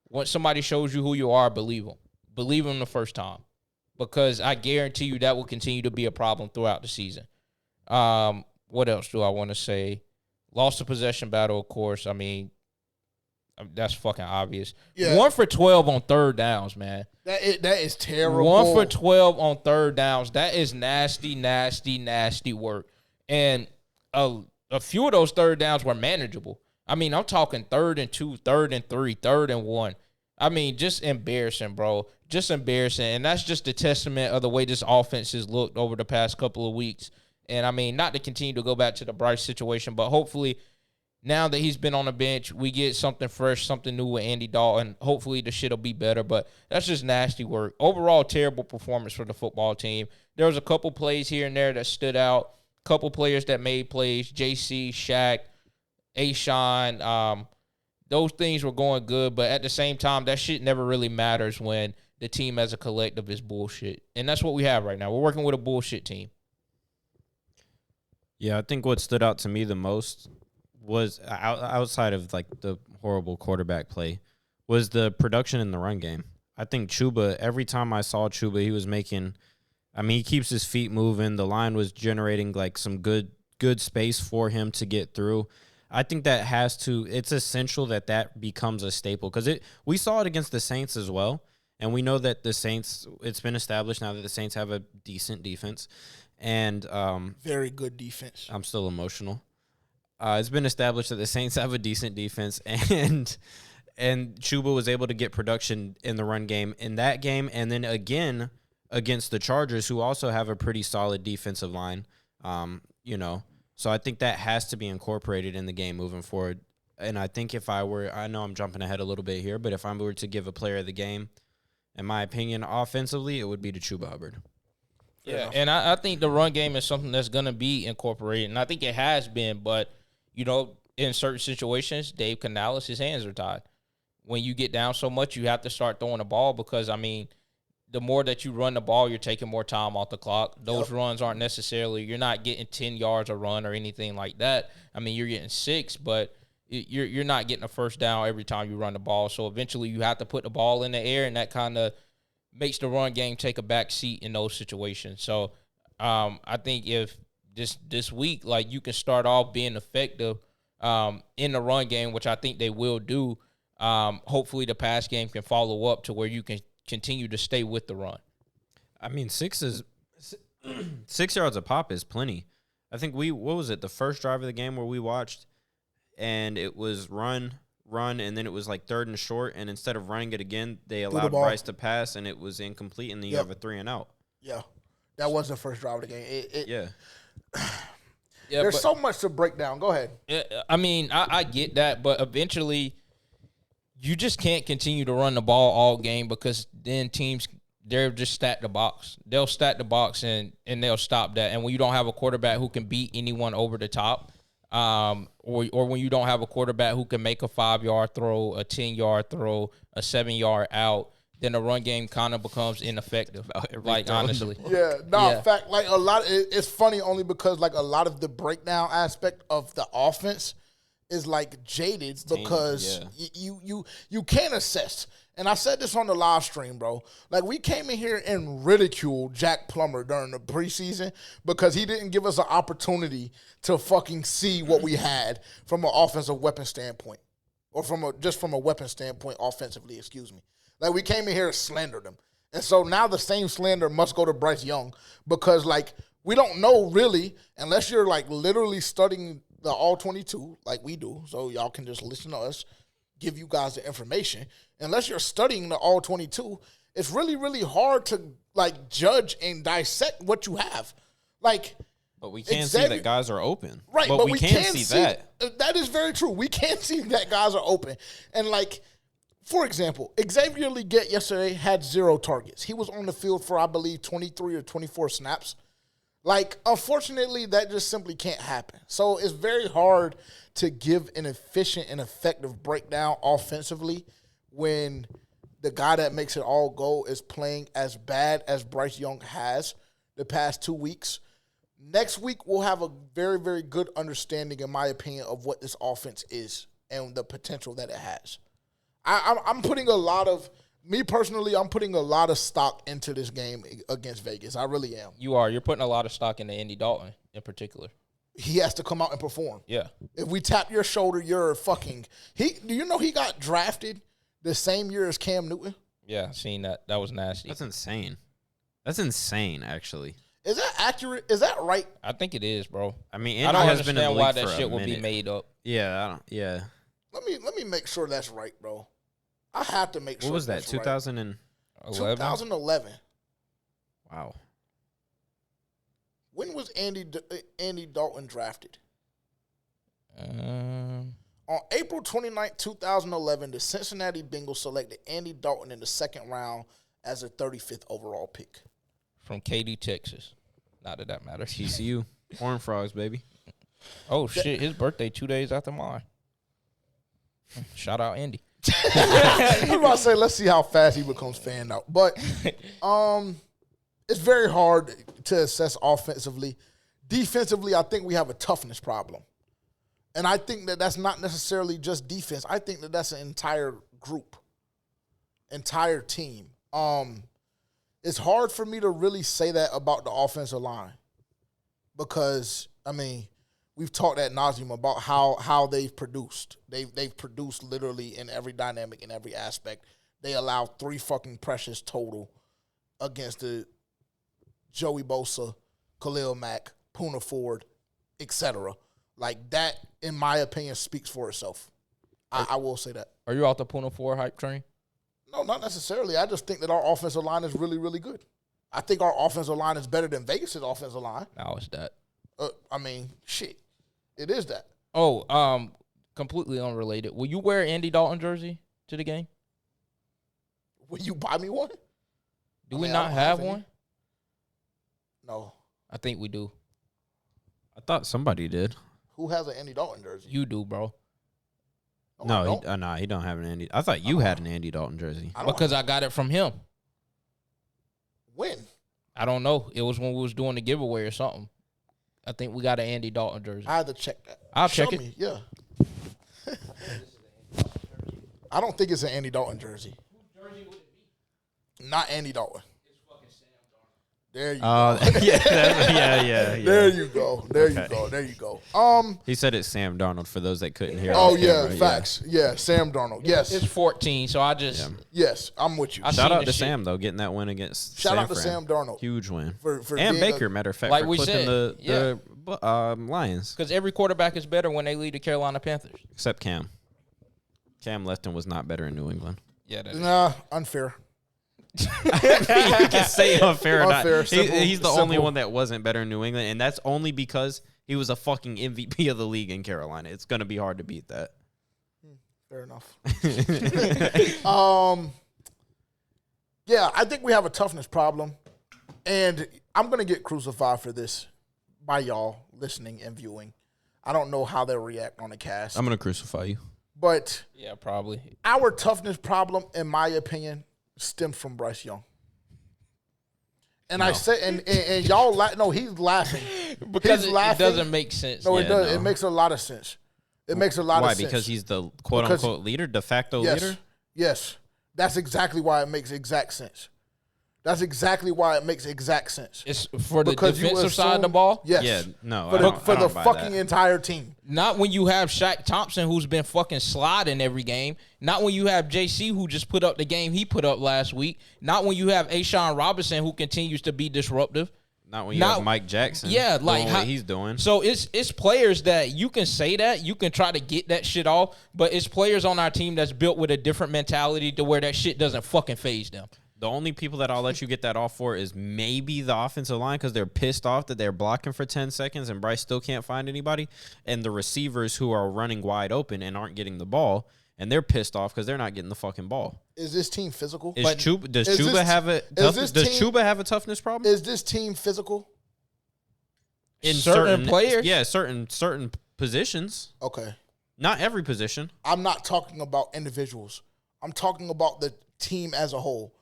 Once somebody shows you who you are, believe them. Believe them the first time, because I guarantee you that will continue to be a problem throughout the season. What else do I want to say? Lost the possession battle, of course. I mean, that's fucking obvious. Yeah. 1 for 12 on third downs, man. That is terrible. 1 for 12 on third downs. That is nasty, nasty, nasty work. And a few of those third downs were manageable. I mean, I'm talking 3rd and 2, 3rd and 3, 3rd and 1. I mean, just embarrassing, bro. Just embarrassing. And that's just a testament of the way this offense has looked over the past couple of weeks. And, I mean, not to continue to go back to the Bryce situation, but hopefully now that he's been on the bench, we get something fresh, something new with Andy Dalton. Hopefully the shit will be better, but that's just nasty work. Overall, terrible performance for the football team. There was a couple plays here and there that stood out, couple players that made plays, JC, Shaq, Ashawn. Those things were going good, but at the same time, that shit never really matters when the team as a collective is bullshit. And that's what we have right now. We're working with a bullshit team. Yeah, I think what stood out to me the most was outside of like the horrible quarterback play was the production in the run game. I think Chuba, every time I saw Chuba, he was making, I mean, he keeps his feet moving. The line was generating like some good space for him to get through. I think that it's essential that becomes a staple because we saw it against the Saints as well. And we know that the Saints, it's been established now that the Saints have a decent defense. And very good defense. I'm still emotional. It's been established that the Saints have a decent defense, and Chuba was able to get production in the run game in that game, and then again against the Chargers, who also have a pretty solid defensive line. So I think that has to be incorporated in the game moving forward. And I think I know I'm jumping ahead a little bit here, but if I were to give a player of the game, in my opinion, offensively, it would be to Chuba Hubbard. Yeah, and I think the run game is something that's going to be incorporated, and I think it has been, but, in certain situations, Dave Canales, his hands are tied. When you get down so much, you have to start throwing the ball because, I mean, the more that you run the ball, you're taking more time off the clock. Those runs aren't necessarily – you're not getting 10 yards a run or anything like that. I mean, you're getting 6, but you're not getting a first down every time you run the ball. So eventually you have to put the ball in the air, and that kind of – makes the run game take a back seat in those situations. So I think if this week, like, you can start off being effective in the run game, which I think they will do, hopefully the pass game can follow up to where you can continue to stay with the run. I mean, 6 yards a pop is plenty. I think what was it, the first drive of the game where we watched, and it was run, and then it was like 3rd and short, and instead of running it again, they allowed Bryce to pass, and it was incomplete, and then you have a 3 and out. Yeah, that was the first drive of the game. Yeah. There's so much to break down. Go ahead. I mean, I get that, but eventually you just can't continue to run the ball all game because then teams, they'll just stack the box. They'll stack the box, and they'll stop that. And when you don't have a quarterback who can beat anyone over the top, or when you don't have a quarterback who can make a 5-yard throw, a 10-yard throw, a 7-yard out, then the run game kind of becomes ineffective. Like, honestly. In fact, like, a lot, it's funny only because, like, a lot of the breakdown aspect of the offense is, like, jaded because you can't assess. And I said this on the live stream, bro. Like, we came in here and ridiculed Jack Plummer during the preseason because he didn't give us an opportunity to fucking see what we had from an offensive weapon standpoint. Or from a weapon standpoint offensively, excuse me. Like, we came in here and slandered him. And so now the same slander must go to Bryce Young because, like, we don't know really, unless you're, like, literally studying the All-22 like we do, so y'all can just listen to us, give you guys the information. Unless you're studying the All-22, it's really, really hard to, like, judge and dissect what you have. Like, but we can see that guys are open. Right, but we can see that. That is very true. We can see that guys are open. And, like, for example, Xavier Legette yesterday had 0 targets. He was on the field for, I believe, 23 or 24 snaps. Like, unfortunately, that just simply can't happen. So it's very hard to give an efficient and effective breakdown offensively when the guy that makes it all go is playing as bad as Bryce Young has the past 2 weeks. Next week, we'll have a very, very good understanding, in my opinion, of what this offense is and the potential that it has. I'm putting a lot of Me personally, I'm putting a lot of stock into this game against Vegas. I really am. You are. You're putting a lot of stock into Andy Dalton in particular. He has to come out and perform. Yeah. If we tap your shoulder, you're fucking. Do you know he got drafted the same year as Cam Newton? Yeah, seen that. That was nasty. That's insane. That's insane, actually. Is that accurate? Is that right? I think it is, bro. I mean, I Andy don't has been in the understand league why that for shit a would be minute. made up. Yeah, I don't. Yeah. Let me make sure that's right, bro. I have to make sure. What was that? that's 2000 and 2011. wow. When was Andy Dalton drafted? On April 29th, 2011, the Cincinnati Bengals selected Andy Dalton in the second round as a 35th overall pick. From Katy, Texas. Not that that matters. TCU. Horned Frogs, baby. Oh, shit. His birthday 2 days after mine. Shout out Andy. I was about to say, let's see how fast he becomes fanned out. But it's very hard to assess offensively. Defensively, I think we have a toughness problem. And I think that that's not necessarily just defense. I think that that's an entire group, entire team. It's hard for me to really say that about the offensive line because, I mean, we've talked ad nauseum about how they've produced. They've produced literally in every dynamic, in every aspect. They allowed 3 fucking pressures total against the Joey Bosa, Khalil Mack, Poona Ford, etc. Like that, in my opinion, speaks for itself. I will say that. Are you out the Poona 4 hype train? No, not necessarily. I just think that our offensive line is really, really good. I think our offensive line is better than Vegas' offensive line. No, it's that. I mean, shit. It is that. Oh, completely unrelated. Will you wear Andy Dalton jersey to the game? Will you buy me one? Do we I not don't have any. one? No. I think we do. I thought somebody did. Who has an Andy Dalton jersey? You do, bro. No, He don't have an Andy. I thought you had an Andy Dalton jersey. Because I got it from him. When? I don't know. It was when we was doing the giveaway or something. I think we got an Andy Dalton jersey. I had to check that. I'll Show check it. me. Yeah. I don't think it's an Andy Dalton jersey. Not Andy Dalton. There you go. Yeah. There you go. There you go. He said it's Sam Darnold for those that couldn't hear. Oh off yeah, camera, facts. Yeah, Sam Darnold. Yes. It's 14, so I just Yes, I'm with you. I Shout seen out the to shit. Sam though, getting that win against. Shout out to Fran. Sam Darnold. Huge win. For And being Baker, matter of fact, Like for we clipping said, the Lions. because every quarterback is better when they lead the Carolina Panthers. Except Cam. Cam Lefton was not better in New England. Yeah, that Nah, unfair. You can say unfair or not. Unfair, simple, He's the only simple. one that wasn't better in New England, and that's only because he was a fucking MVP of the league in Carolina. It's gonna be hard to beat that. Fair enough. Yeah, I think we have a toughness problem, and I'm gonna get crucified for this by y'all listening and viewing. I don't know how they'll react on the cast, I'm gonna crucify you. but yeah, probably. our toughness problem, in my opinion, stems from Bryce Young. And I say, and y'all, no, he's laughing Because He's it laughing. doesn't make sense. No, Yeah, it does. no. It makes a lot of sense. It makes a lot Why? of sense. Because he's the quote unquote leader, de facto leader. Yes. That's exactly why it makes exact sense. That's exactly why it makes exact sense. It's for the Because you defensive side of the assume- ball. Yes. Yeah, no, For I the, don't- for I the don't buy fucking that. entire team. Not when you have Shaq Thompson, who's been fucking sliding every game. Not when you have JC, who just put up the game he put up last week. Not when you have Ashawn Robinson, who continues to be disruptive. Not when you Not- have Mike Jackson. Yeah, doing like what how- he's doing. So it's players that you can say that you can try to get that shit off, but it's players on our team that's built with a different mentality to where that shit doesn't fucking phase them. The only people that I'll let you get that off for is maybe the offensive line because they're pissed off that they're blocking for 10 seconds and Bryce still can't find anybody, and the receivers who are running wide open and aren't getting the ball, and they're pissed off because they're not getting the fucking ball. Is this team physical? Does is Chuba this- have a is this does team- Chuba have a toughness problem? Is this team physical? In certain players? Yeah, certain positions. Okay. Not every position. I'm not talking about individuals. I'm talking about the team as a whole.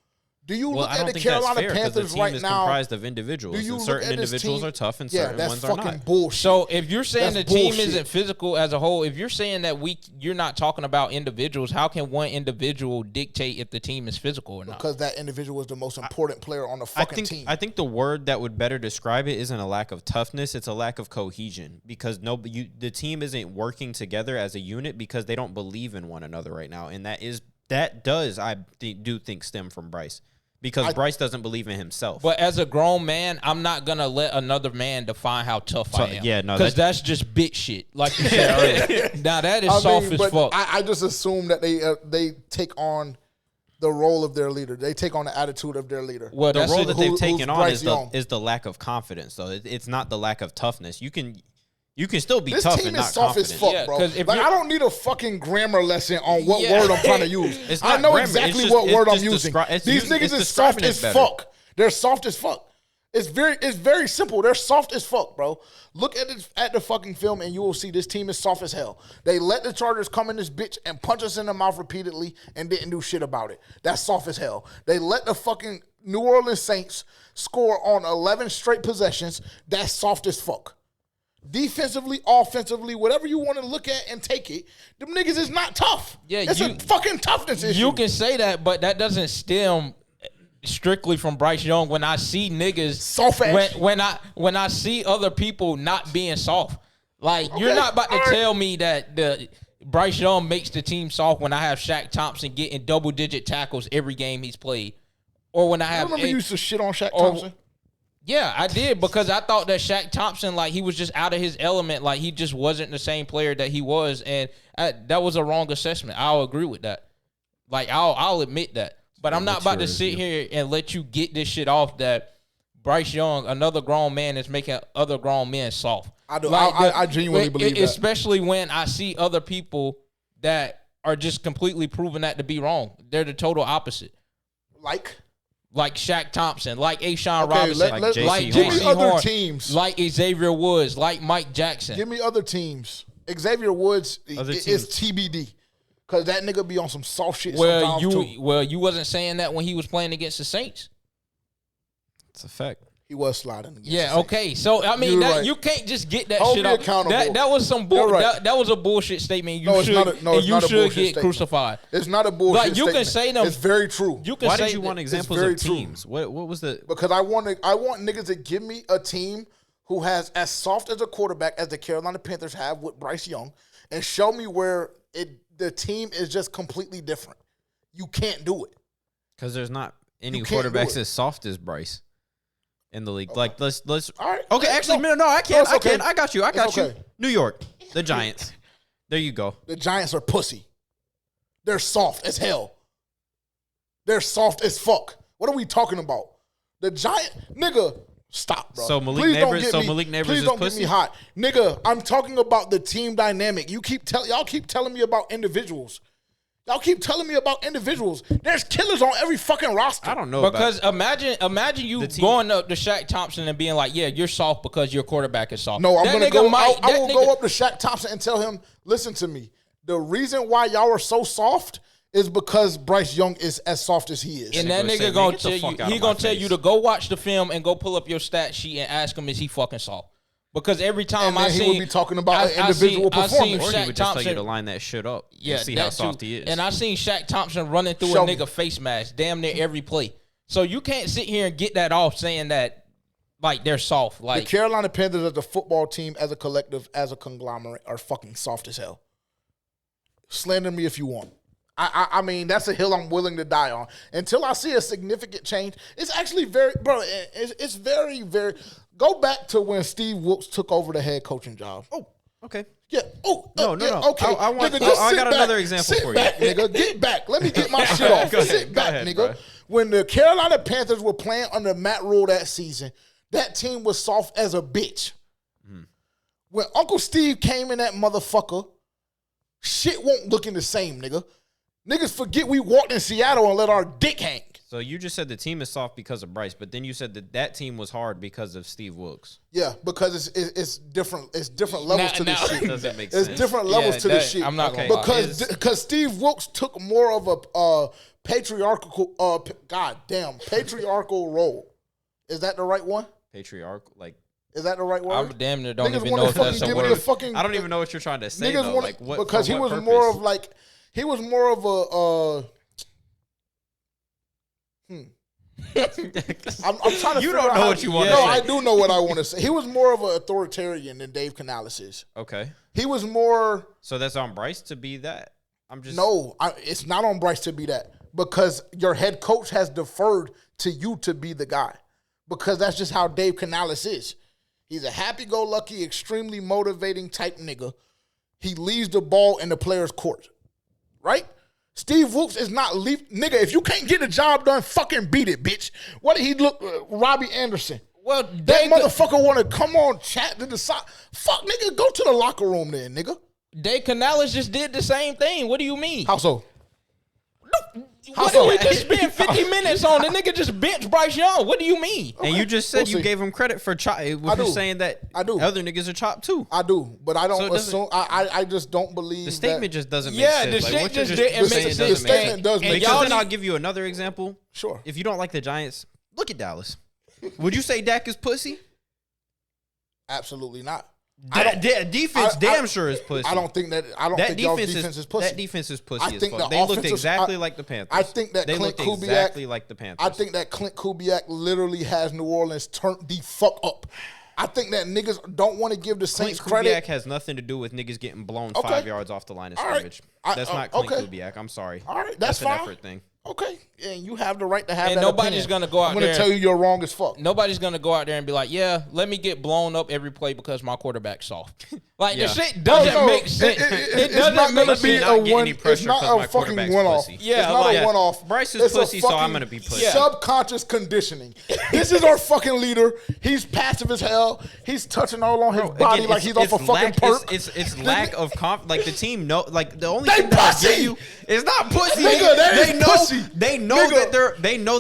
Do you Well, look I at don't the think that's Carolina fair because the Panthers team right is now? comprised of individuals. Do you And look certain at this individuals team? are tough and Yeah, certain that's ones are fucking not. bullshit. So if you're saying That's the team bullshit. isn't physical as a whole, if you're saying that you're not talking about individuals, how can one individual dictate if the team is physical or not? Because that individual is the most important player on the fucking team. I think the word that would better describe it isn't a lack of toughness; it's a lack of cohesion. Because the team isn't working together as a unit because they don't believe in one another right now, and that does I do think stem from Bryce. Because Bryce doesn't believe in himself. But as a grown man, I'm not gonna let another man define how tough I am. Yeah, no, because that's just bitch shit. Like you said earlier. Now that is soft as fuck. I just assume that they take on the role of their leader. They take on the attitude of their leader. Well, the role that they've taken who's on Bryce Young. is the lack of confidence. So it's not the lack of toughness. You can still be This tough team and is not soft confident. as fuck, Yeah, bro. 'cause if Like, you're- I don't need a fucking grammar lesson on what Yeah. word I'm trying to use. It's I not know grammar. exactly It's what just- word it's I'm just using. it's These using- niggas it's is soft describing it as better. fuck. They're soft as fuck. It's very simple. They're soft as fuck, bro. Look at the fucking film and you will see this team is soft as hell. They let the Chargers come in this bitch and punch us in the mouth repeatedly and didn't do shit about it. That's soft as hell. They let the fucking New Orleans Saints score on 11 straight possessions. That's soft as fuck. Defensively, offensively, whatever you want to look at and take it, them niggas is not tough. Yeah, it's a fucking toughness issue. You can say that, but that doesn't stem strictly from Bryce Young. When I see niggas Soft ass. when I see other people not being soft, like you're Okay, not about to all right. tell me that the Bryce Young makes the team soft when I have Shaq Thompson getting double-digit tackles every game he's played, or when I I have remember you used to shit on Shaq or- Thompson. Yeah, I did, because I thought that Shaq Thompson, like, he was just out of his element. Like, he just wasn't the same player that he was, and that was a wrong assessment. I'll agree with that. Like, I'll admit that. But I'm not about to sit here and let you get this shit off that Bryce Young, another grown man, is making other grown men soft. I do. Like, I genuinely believe that. Especially when I see other people that are just completely proving that to be wrong. They're the total opposite. Like Shaq Thompson, like Ashawn Robinson, let- like J.C. give me J.C. other Horn, teams. like Xavier Woods, like Mike Jackson. Give me other teams. Xavier Woods Other is teams. TBD. Because that nigga be on some soft shit Well, sometimes too. you wasn't saying that when he was playing against the Saints. It's a fact. He was sliding. against the Yeah, Saints. okay. So I mean, You're that, right. you can't just get that Hold shit me off. accountable. That was some You're right. that was a bullshit statement. You No, it's should not a- no, it's you not a should bullshit get statement. crucified. It's not a bullshit Like, you can statement. say them- It's very true. You can Why say did you want examples very of true. teams? What was the? Because I want niggas to give me a team who has as soft as a quarterback as the Carolina Panthers have with Bryce Young, and show me where the team is just completely different. You can't do it. Because there's not any You can't do quarterbacks it. as soft as Bryce in the league. Like let's. All right. Okay, Yeah, actually, no. no, I can't. No, it's okay. I got you. I got It's you. okay. New York, the Giants. There you go. The Giants are pussy. They're soft as hell. They're soft as fuck. What are we talking about? The Giant nigga. Stop, bro. So Malik Please don't Neighbors- get so me- Malik Neighbors Please is don't pussy? get me hot, nigga. I'm talking about the team dynamic. Y'all keep telling me about individuals. Y'all keep telling me about individuals. There's killers on every fucking roster. I don't know Because about imagine you The team- going up to Shaq Thompson and being like, "Yeah, you're soft because your quarterback is soft." No, I'm That gonna nigga go. might- I that will nigga- go up to Shaq Thompson and tell him, "Listen to me. The reason why y'all are so soft is because Bryce Young is as soft as he is." And that Nigga say, nigga "Man, gonna get the tell fuck you, out he of gonna my tell face." you to go watch the film and go pull up your stat sheet and ask him, is he fucking soft? Because every time And I then he seen, would be talking about an individual I seen performance. Or he Shaq would just tell you Thompson. to line that shit up. Yeah, and see how that soft too. he is. And I seen Shaq Thompson running through Show a me. nigga face mask damn near every play. So you can't sit here and get that off saying that like they're soft. The Like Carolina Panthers as a football team, as a collective, as a conglomerate, are fucking soft as hell. Slander me if you want. I mean, that's a hill I'm willing to die on. Until I see a significant change, it's actually very, bro, it's very, very, go back to when Steve Wilkes took over the head coaching job. oh, okay. Yeah. Oh, No, yeah, no. Okay. I want- Nigga, just I sit got back. another example Sit for you. back, nigga. Get back. Let me get my shit off. Go ahead, Sit go back, ahead, nigga. bro. When the Carolina Panthers were playing under Matt Rule that season, that team was soft as a bitch. When Uncle Steve came in that motherfucker, shit won't looking the same, nigga. Niggas forget we walked in Seattle and let our dick hang. So you just said the team is soft because of Bryce, but then you said that team was hard because of Steve Wilkes. Yeah, because it's different. It's different levels to this now- shit. Doesn't make It's sense. different levels Yeah, to this that- shit. I'm not gonna lie. because Steve Wilkes took more of a patriarchal role. Is that the right one? Patriarchal, like. Is that the right word? I damn near don't Niggas even wanna know if that's fucking a give me the word. fucking. I don't even know what you're trying to say Niggas though. wanna, Like what? because for he what was purpose? more of like I'm trying to. You figure don't out know how- what you want No, to say. I do know what I want to say. He was more of an authoritarian than Dave Canales is. Okay, He was more. so that's on Bryce to be that. I'm just No, it's not on Bryce to be that because your head coach has deferred to you to be the guy because that's just how Dave Canales is. He's a happy-go-lucky, extremely motivating type nigga. He leaves the ball in the player's court, right? Steve Whoops is not nigga. If you can't get the job done, fucking beat it, bitch. What did he look? Robbie Anderson. Well, That motherfucker want to come on chat to the side. Fuck, nigga, go to the locker room then, nigga. Dave Canales just did the same thing. What do you mean? How so? What did we just spend 50 minutes on? The nigga just bench Bryce Young. What do you mean? And you just said We'll you see. gave him credit for chop. I You're do. saying that I do. other niggas are chopped too. I do, but I So don't it doesn't- assume. I just don't believe The statement that, just doesn't make Yeah, sense. the Like, shit what you're just just didn't saying make sense. doesn't The make statement sense. does make Because sense. then I'll give you another example. Sure. If you don't like the Giants, look at Dallas. Would you say Dak is pussy? Absolutely not. Defense I- damn sure is pussy. I don't think that. I don't that think y'all's defense defense is pussy. That defense is pussy I as think fuck. the They looked offensive- exactly like the Panthers. I think that they Clint looked Kubiak. exactly like the Panthers. I think that Clint Kubiak literally has New Orleans turned the fuck up. I think that niggas don't want to give the Clint Saints Kubiak credit. has nothing to do with niggas getting blown Okay. 5 yards off the line of All right. scrimmage. That's not Clint okay. Kubiak. I'm sorry. All right, that's an fine. effort thing. Okay, and you have the right to have And that nobody's opinion. gonna go out I'm gonna there- tell you you're wrong as fuck. Nobody's gonna go out there and be like, "Yeah, let me get blown up every play because my quarterback's soft." Like Yeah. the shit doesn't No, make sense. It's doesn't not make gonna be sense. not a getting one. any It's pressure not 'cause a my fucking quarterback's one-off. pussy. Yeah, it's not like- a one-off. Bryce is It's a pussy, so I'm fucking gonna be pussy. Yeah. Subconscious conditioning. This is our fucking leader. He's passive as hell. He's touching all on his body Again, like he's off a fucking lack, perk. It's lack of like the team know like the only They thing that I pussy! give you is not pussy. Nigga, that they is know pussy. they know Nigga.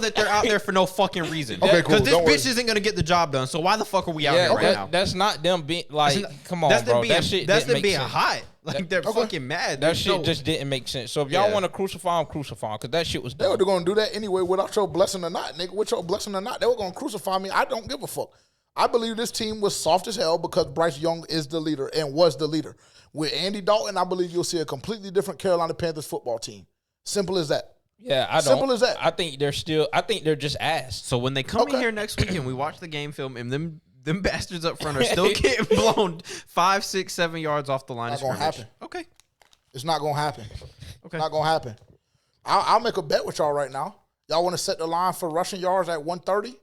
that they're out there for no fucking reason. Okay, cool. Because this Don't worry. bitch isn't gonna get the job done. So why the fuck are we out Yeah, here right now? that's not them being like. Come on, that's them bro. being That shit that's didn't them make being sense. hot. Like they're fucking mad. That There's shit no- just didn't make sense. So if y'all Yeah. want to crucify him, crucify him, because that shit was They were dumb. going to do that anyway without your blessing or not, nigga. With your blessing or not, they were going to crucify me. I don't give a fuck. I believe this team was soft as hell because Bryce Young is the leader and was the leader. With Andy Dalton, I believe you'll see a completely different Carolina Panthers football team. Simple as that. Yeah, I don't. Simple as that. I think they're just ass. So when they come in Okay. here next week and we watch the game film and them bastards up front are still getting blown 5, 6, 7 yards off the line Not of gonna scrimmage. happen. Okay. It's not going to happen. Okay. Not going to happen. I'll make a bet with y'all right now. Y'all want to set the line for rushing yards at 130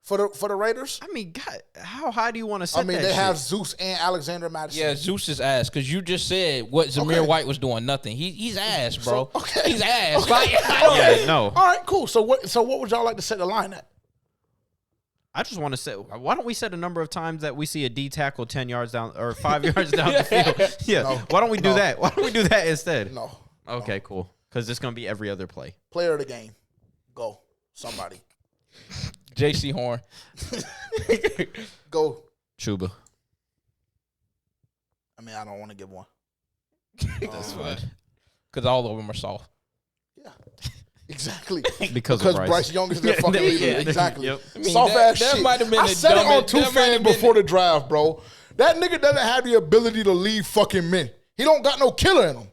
for the Raiders? I mean, God, how high do you want to set I mean, that they shit? have Zeus and Alexander Madison. Yeah, Zeus is ass because you just said what Zamir Okay. White was doing. Nothing. He's ass, bro. So, okay. He's ass. Okay. Like, I don't- Yeah, no. All right, cool. So what would y'all like to set the line at? I just want to say, why don't we set a number of times that we see a D tackle 10 yards down or 5 yards down the field? Yeah. No. Why don't we do No. that? Why don't we do that instead? No. Okay, cool. Because it's going to be every other play. Player of the game. Go. Somebody. J.C. Horn. Go. Chuba. I mean, I don't want to give one. That's fine. Because all of them are soft. Yeah. Exactly. Because Because of Bryce Young is their fucking leader. Yeah. Exactly. Yep. I mean, Soft that- ass that shit. might have been I the said it on dumbest- Two that might have Fan been before the draft, bro. That nigga doesn't have the ability to lead fucking men. He don't got no killer in him.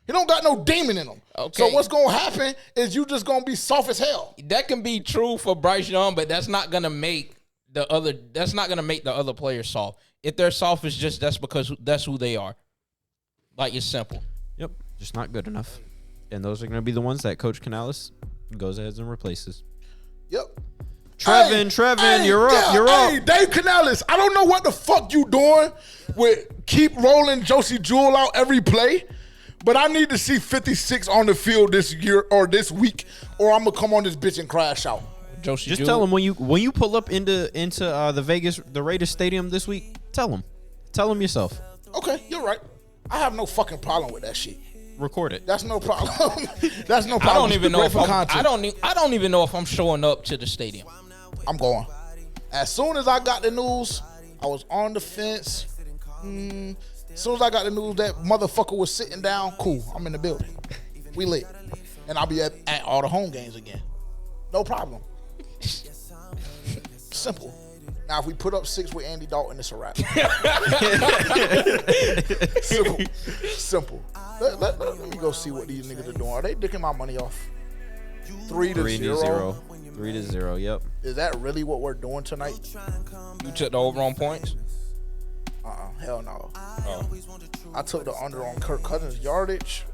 He don't got no demon in him. Okay. So what's gonna happen is you just gonna be soft as hell. That can be true for Bryce Young, but that's not gonna make the other players soft. If they're soft, it's just that's because that's who they are. Like, it's simple. Yep. Just not good enough. And those are going to be the ones that Coach Canales goes ahead and replaces. Yep. Trevin, you're up. You're Hey, up. Dave Canales, I don't know what the fuck you doing with keep rolling Josie Jewell out every play, but I need to see 56 on the field this year or this week, or I'm gonna come on this bitch and crash out. Josie Just Jewell. tell them when you pull up into the Raiders Stadium this week. Tell them yourself. Okay, you're right. I have no fucking problem with that shit. Record it. That's no problem. That's no problem. I don't even know Great if for content. I don't even know if I'm showing up to the stadium. I'm going. As soon as I got the news, I was on the fence. As soon as I got the news that motherfucker was sitting down, cool. I'm in the building. We lit. and I'll be at all the home games again. No problem. Simple. Now, if we put up 6 with Andy Dalton, it's a wrap. Simple. Let me go see what these niggas are doing. Are they dicking my money off? 3-0. 3-0. Yep. Is that really what we're doing tonight? You took the over on points? Hell no. Oh. I took the under on Kirk Cousins' yardage.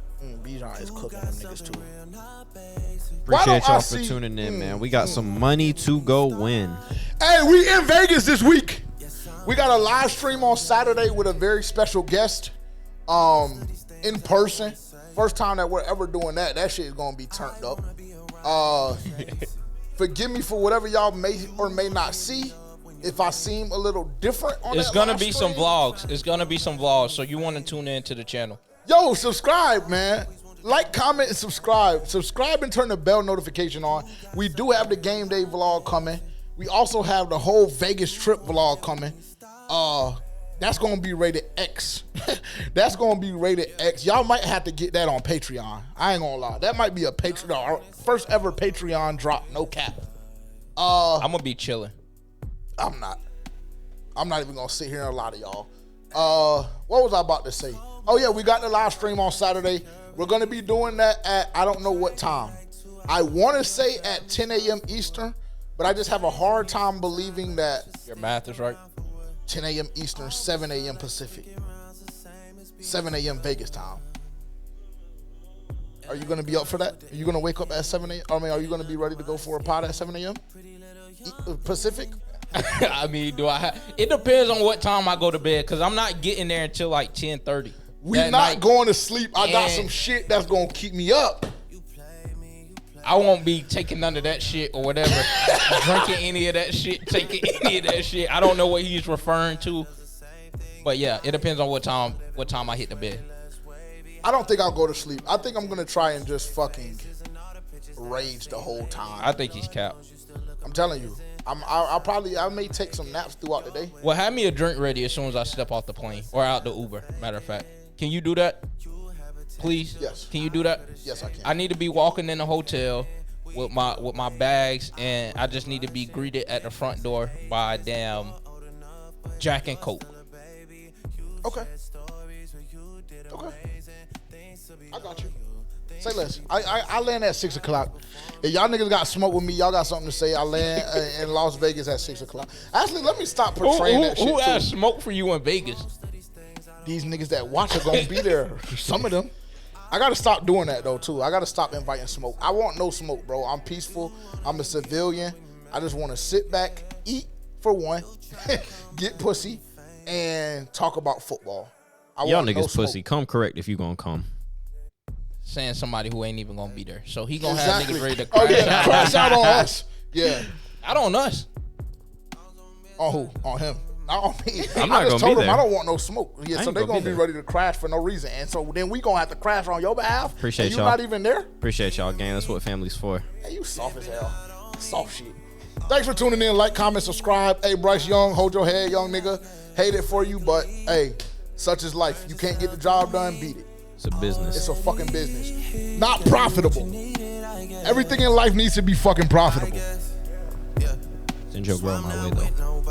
Bijan is cooking them niggas too. Appreciate y'all for tuning in, man. We got some money to go win. Hey, we in Vegas this week. We got a live stream on Saturday with a very special guest. In person. First time that we're ever doing that. That shit is gonna be turned up. Forgive me for whatever y'all may or may not see. If I seem a little different on It's that gonna live be stream. some vlogs. It's gonna be some vlogs. So you want to tune in to the channel. Yo, subscribe, man. Like, comment, and subscribe. Subscribe and turn the bell notification on. We do have the game day vlog coming. We also have the whole Vegas trip vlog coming. That's gonna be rated X. That's gonna be rated X. Y'all might have to get that on Patreon. I ain't gonna lie. That might be a Patreon, our first ever Patreon drop, no cap. I'm gonna be chilling. I'm not even gonna sit here and lie to y'all. What was I about to say? Oh yeah, we got the live stream on Saturday. We're gonna be doing that at I don't know what time. I want to say at 10 a.m. Eastern, but I just have a hard time believing that Your math is right. 10 a.m. Eastern, 7 a.m. Pacific, 7 a.m. Vegas time. Are you gonna be up for that? Are you gonna wake up at 7 a.m.? I mean, are you gonna be ready to go for a pod at 7 a.m. Pacific? I mean, it depends on what time I go to bed, because I'm not getting there until like 10:30. We not going to sleep. I got some shit that's gonna keep me up. I won't be taking none of that shit or whatever, drinking any of that shit, taking any of that shit. I don't know what he's referring to, but yeah, it depends on what time I hit the bed. I don't think I'll go to sleep. I think I'm gonna try and just fucking rage the whole time. I think he's capped. I'm telling you. I may take some naps throughout the day. Well, have me a drink ready as soon as I step off the plane or out the Uber. Matter of fact, can you do that, please? Yes. Can you do that? Yes, I can. I need to be walking in the hotel with my bags, and I just need to be greeted at the front door by a damn Jack and Coke. Okay. I got you. Say less. I land at 6 o'clock. If y'all niggas got smoke with me, y'all got something to say. I land in Las Vegas at 6 o'clock. Actually, let me stop portraying that shit Who too. has smoke for you in Vegas? These niggas that watch are gonna be there. Some of them. I gotta stop doing that though too. I gotta stop inviting smoke. I want no smoke, bro. I'm peaceful. I'm a civilian. I just want to sit back, eat for one, get pussy, and talk about football. Y'all niggas pussy. Come correct if you gonna come. Saying somebody who ain't even gonna be there, so he gonna have niggas ready to Oh crash yeah, out. crash out on us. Yeah. Not on us. On who? On him. Not on me. I'm not I just gonna told be him there. I don't want no smoke. Yeah, I so ain't they gonna gonna be be there. ready to crash for no reason, and so then we gonna have to crash on your behalf. Appreciate and you y'all. not even there. Appreciate y'all, gang. That's what family's for. Hey, you soft as hell. Soft shit. Thanks for tuning in. Like, comment, subscribe. Hey, Bryce Young, hold your head, young nigga. Hate it for you, but hey, such is life. You can't get the job done, beat it. It's a business. It's a fucking business. Not profitable. Everything in life needs to be fucking profitable. Send your girl my way though.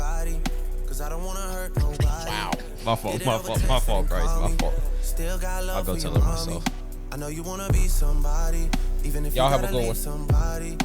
Wow. My fault, Bryce. My fault. I'll go tell her myself. I know you wanna be somebody, even if Y'all you have a gotta good leave one. somebody.